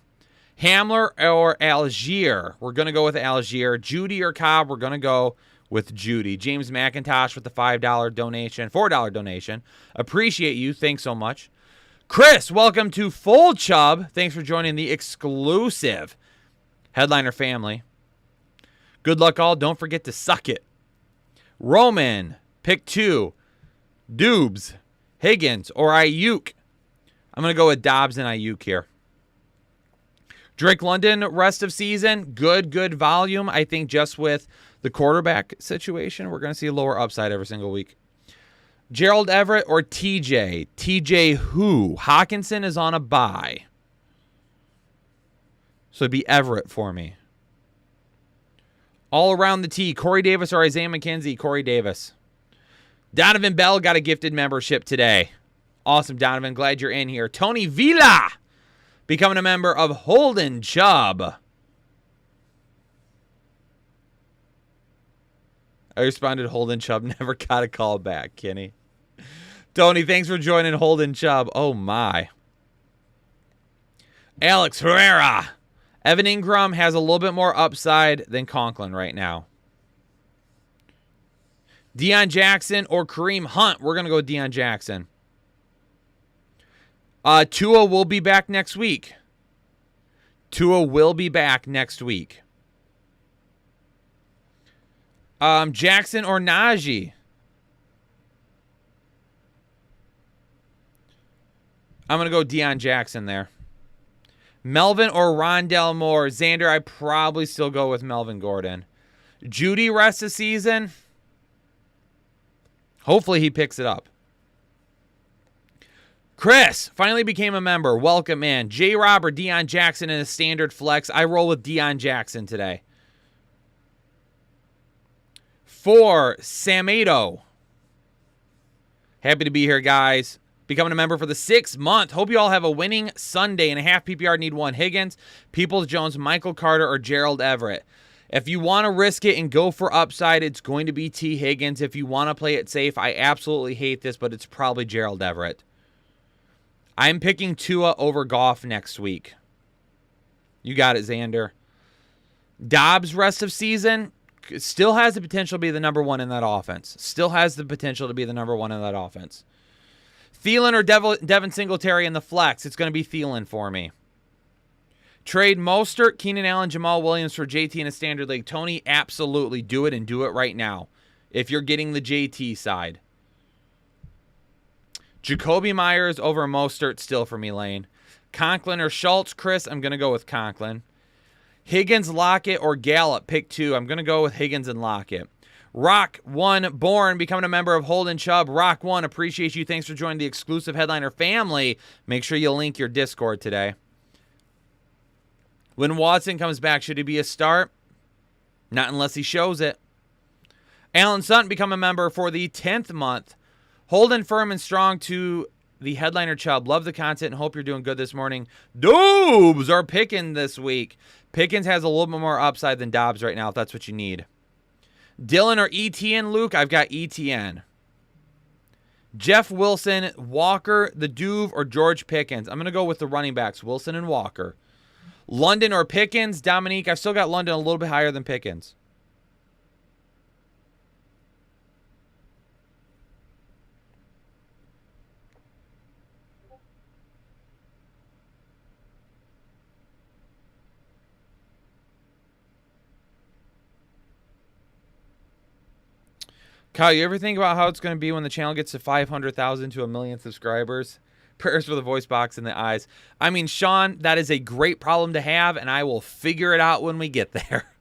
Hamler or Algier? We're going to go with Algier. Judy or Cobb? We're going to go with Judy. James McIntosh with the $5 donation, $4 donation. Appreciate you. Thanks so much. Chris, welcome to Full Chub. Thanks for joining the exclusive Headliner family. Good luck all. Don't forget to suck it. Roman, pick 2. Dubes, Higgins, or Ayuk. I'm going to go with Dobbs and Ayuk here. Drake London, rest of season, good volume. I think just with the quarterback situation, we're going to see a lower upside every single week. Gerald Everett or TJ? TJ who? Hawkinson is on a bye. So it'd be Everett for me. All around the T, Corey Davis or Isaiah McKenzie? Corey Davis. Donovan Bell got a gifted membership today. Awesome, Donovan. Glad you're in here. Tony Villa becoming a member of Holden Chubb. I responded, Holden Chubb never got a call back, Kenny. Tony, thanks for joining Holden Chubb. Oh, my. Alex Herrera. Evan Ingram has a little bit more upside than Conklin right now. Deion Jackson or Kareem Hunt? We're going to go with Deion Jackson. Tua will be back next week. Tua will be back next week. Jackson or Najee? I'm going to go Deion Jackson there. Melvin or Rondell Moore? Xander, I probably still go with Melvin Gordon. Judy rest of season? Hopefully he picks it up. Chris finally became a member. Welcome, man. J-Rob or Deion Jackson in a standard flex. I roll with Deion Jackson today. 4, Samedo. Happy to be here, guys. Becoming a member for the 6th month. Hope you all have a winning Sunday. And a half PPR need 1 Higgins, Peoples-Jones, Michael Carter, or Gerald Everett. If you want to risk it and go for upside, it's going to be T. Higgins. If you want to play it safe, I absolutely hate this, but it's probably Gerald Everett. I'm picking Tua over Goff next week. You got it, Xander. Dobbs rest of season still has the potential to be the number 1 in that offense. Still has the potential to be the number 1 in that offense. Thielen or Devin Singletary in the flex. It's going to be Thielen for me. Trade Mostert, Keenan Allen, Jamal Williams for JT in a standard league. Tony, absolutely do it and do it right now if you're getting the JT side. Jacoby Myers over Mostert still for me, Lane. Conklin or Schultz, Chris, I'm going to go with Conklin. Higgins, Lockett, or Gallup, pick 2. I'm going to go with Higgins and Lockett. Rock 1, Born, becoming a member of Holden Chubb. Rock 1, appreciate you. Thanks for joining the exclusive Headliner family. Make sure you link your Discord today. When Watson comes back, should he be a start? Not unless he shows it. Alan Sutton, become a member for the 10th month. Holding firm and strong to the Headliner Chubb. Love the content and hope you're doing good this morning. Dobbs are picking this week. Pickens has a little bit more upside than Dobbs right now if that's what you need. Dylan or ETN, Luke? I've got ETN. Jeff Wilson, Walker, the Duve, or George Pickens? I'm going to go with the running backs, Wilson and Walker. London or Pickens? Dominique, I've still got London a little bit higher than Pickens. Kyle, you ever think about how it's going to be when the channel gets to 500,000 to 1 million subscribers? Prayers for the voice box and the eyes. I mean, Sean, that is a great problem to have, and I will figure it out when we get there.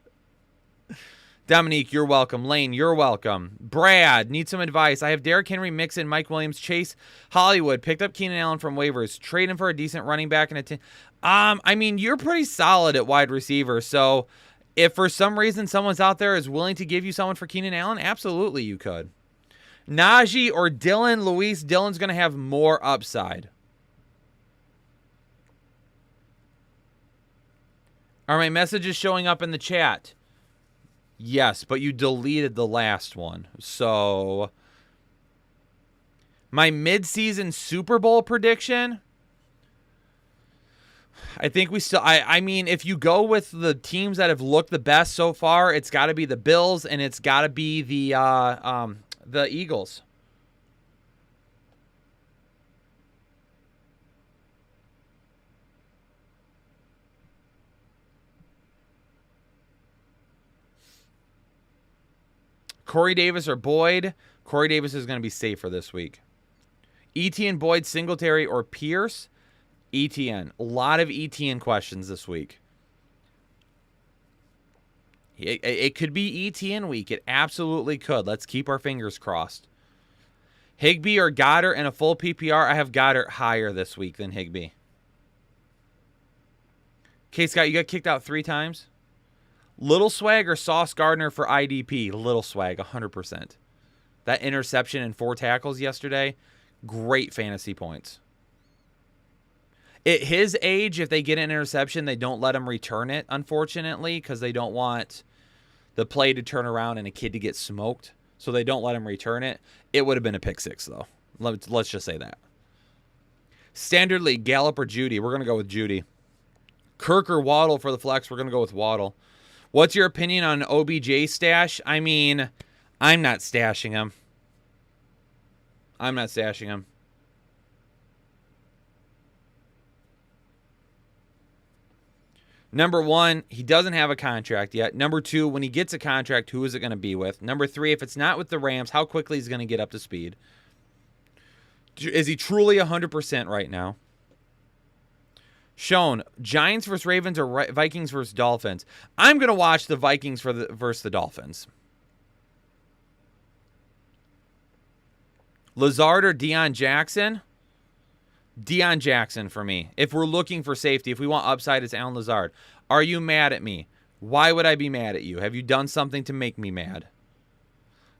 Dominique, you're welcome. Lane, you're welcome. Brad, need some advice. I have Derrick Henry, Mixon, Mike Williams, Chase, Hollywood. Picked up Keenan Allen from waivers. Trade him for a decent running back and a team. I mean, you're pretty solid at wide receiver, so if for some reason someone's out there is willing to give you someone for Keenan Allen, absolutely you could. Najee or Dylan, Luis, Dylan's going to have more upside. Are my messages showing up in the chat? Yes, but you deleted the last one. So, my mid-season Super Bowl prediction, I think we still, I mean, if you go with the teams that have looked the best so far, it's got to be the Bills and it's got to be the Eagles. Corey Davis or Boyd. Corey Davis is going to be safer this week. Etienne, Boyd, Singletary, or Pierce. Etienne. A lot of Etienne questions this week. It could be Etienne week. It absolutely could. Let's keep our fingers crossed. Higbee or Goddard in a full PPR. I have Goddard higher this week than Higbee. Okay, Scott, you got kicked out 3 times. Little Swag or Sauce Gardner for IDP? Little Swag, 100%. That interception and 4 tackles yesterday, great fantasy points. At his age, if they get an interception, they don't let him return it, unfortunately, because they don't want the play to turn around and a kid to get smoked. So they don't let him return it. It would have been a pick 6, though. Let's just say that. Standard League, Gallup or Judy? We're going to go with Judy. Kirk or Waddle for the flex? We're going to go with Waddle. What's your opinion on OBJ stash? I mean, I'm not stashing him. I'm not stashing him. Number 1, he doesn't have a contract yet. Number 2, when he gets a contract, who is it going to be with? Number 3, if it's not with the Rams, how quickly is he going to get up to speed? Is he truly 100% right now? Shown, Giants versus Ravens or Vikings versus Dolphins? I'm going to watch the Vikings versus the Dolphins. Lazard or Deion Jackson? Deion Jackson for me. If we're looking for safety, if we want upside, it's Allen Lazard. Are you mad at me? Why would I be mad at you? Have you done something to make me mad?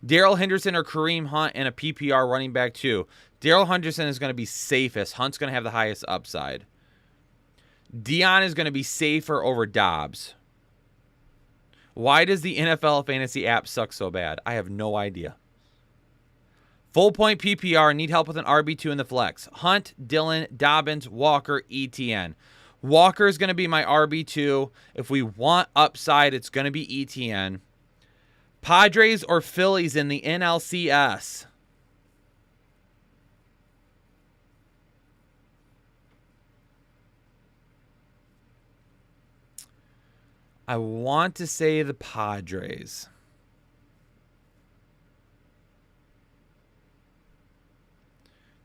Darrell Henderson or Kareem Hunt in a PPR running back too. Darrell Henderson is going to be safest. Hunt's going to have the highest upside. Deion is going to be safer over Dobbs. Why does the NFL fantasy app suck so bad? I have no idea. Full point PPR, need help with an RB2 in the flex. Hunt, Dillon, Dobbins, Walker, ETN. Walker is going to be my RB2. If we want upside, it's going to be ETN. Padres or Phillies in the NLCS? I want to say the Padres.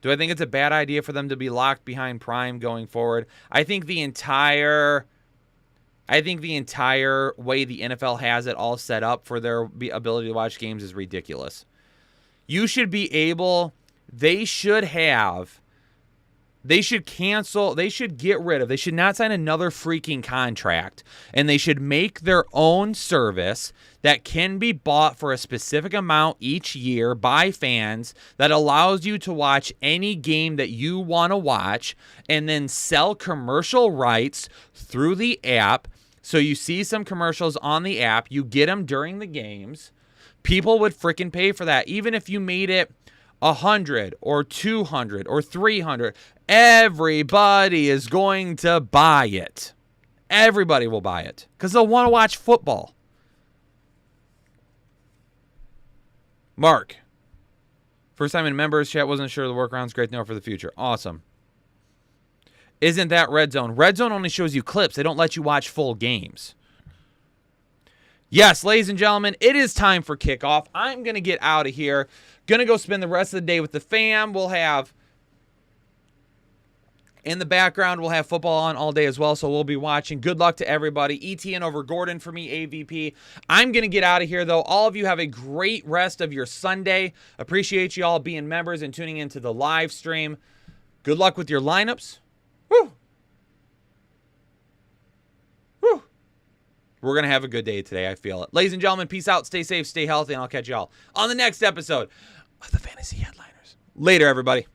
Do I think it's a bad idea for them to be locked behind Prime going forward? I think the entire way the NFL has it all set up for their ability to watch games is ridiculous. You should be able, they should cancel, they should get rid of, they should not sign another freaking contract, and they should make their own service that can be bought for a specific amount each year by fans that allows you to watch any game that you want to watch, and then sell commercial rights through the app. So you see some commercials on the app, you get them during the games. People would freaking pay for that. Even if you made it 100 or 200 or 300, everybody is going to buy it. Everybody will buy it because they'll want to watch football. Mark, first time in members chat, wasn't sure the workaround's great to know for the future. Awesome. Isn't that Red Zone? Red Zone only shows you clips. They don't let you watch full games. Yes, ladies and gentlemen, it is time for kickoff. I'm going to get out of here. Going to go spend the rest of the day with the fam. We'll have, in the background, we'll have football on all day as well, so we'll be watching. Good luck to everybody. ETN over Gordon for me, AVP. I'm going to get out of here, though. All of you have a great rest of your Sunday. Appreciate you all being members and tuning into the live stream. Good luck with your lineups. Woo! Woo! We're going to have a good day today. I feel it. Ladies and gentlemen, peace out. Stay safe, stay healthy, and I'll catch y'all on the next episode of the Fantasy Headliners. Later, everybody.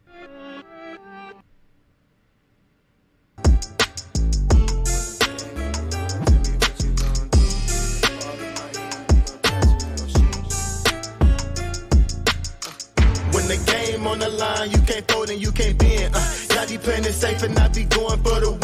When the game on the line, you can't fold and you can't bend. Y'all be playing it safe and I be going for the win.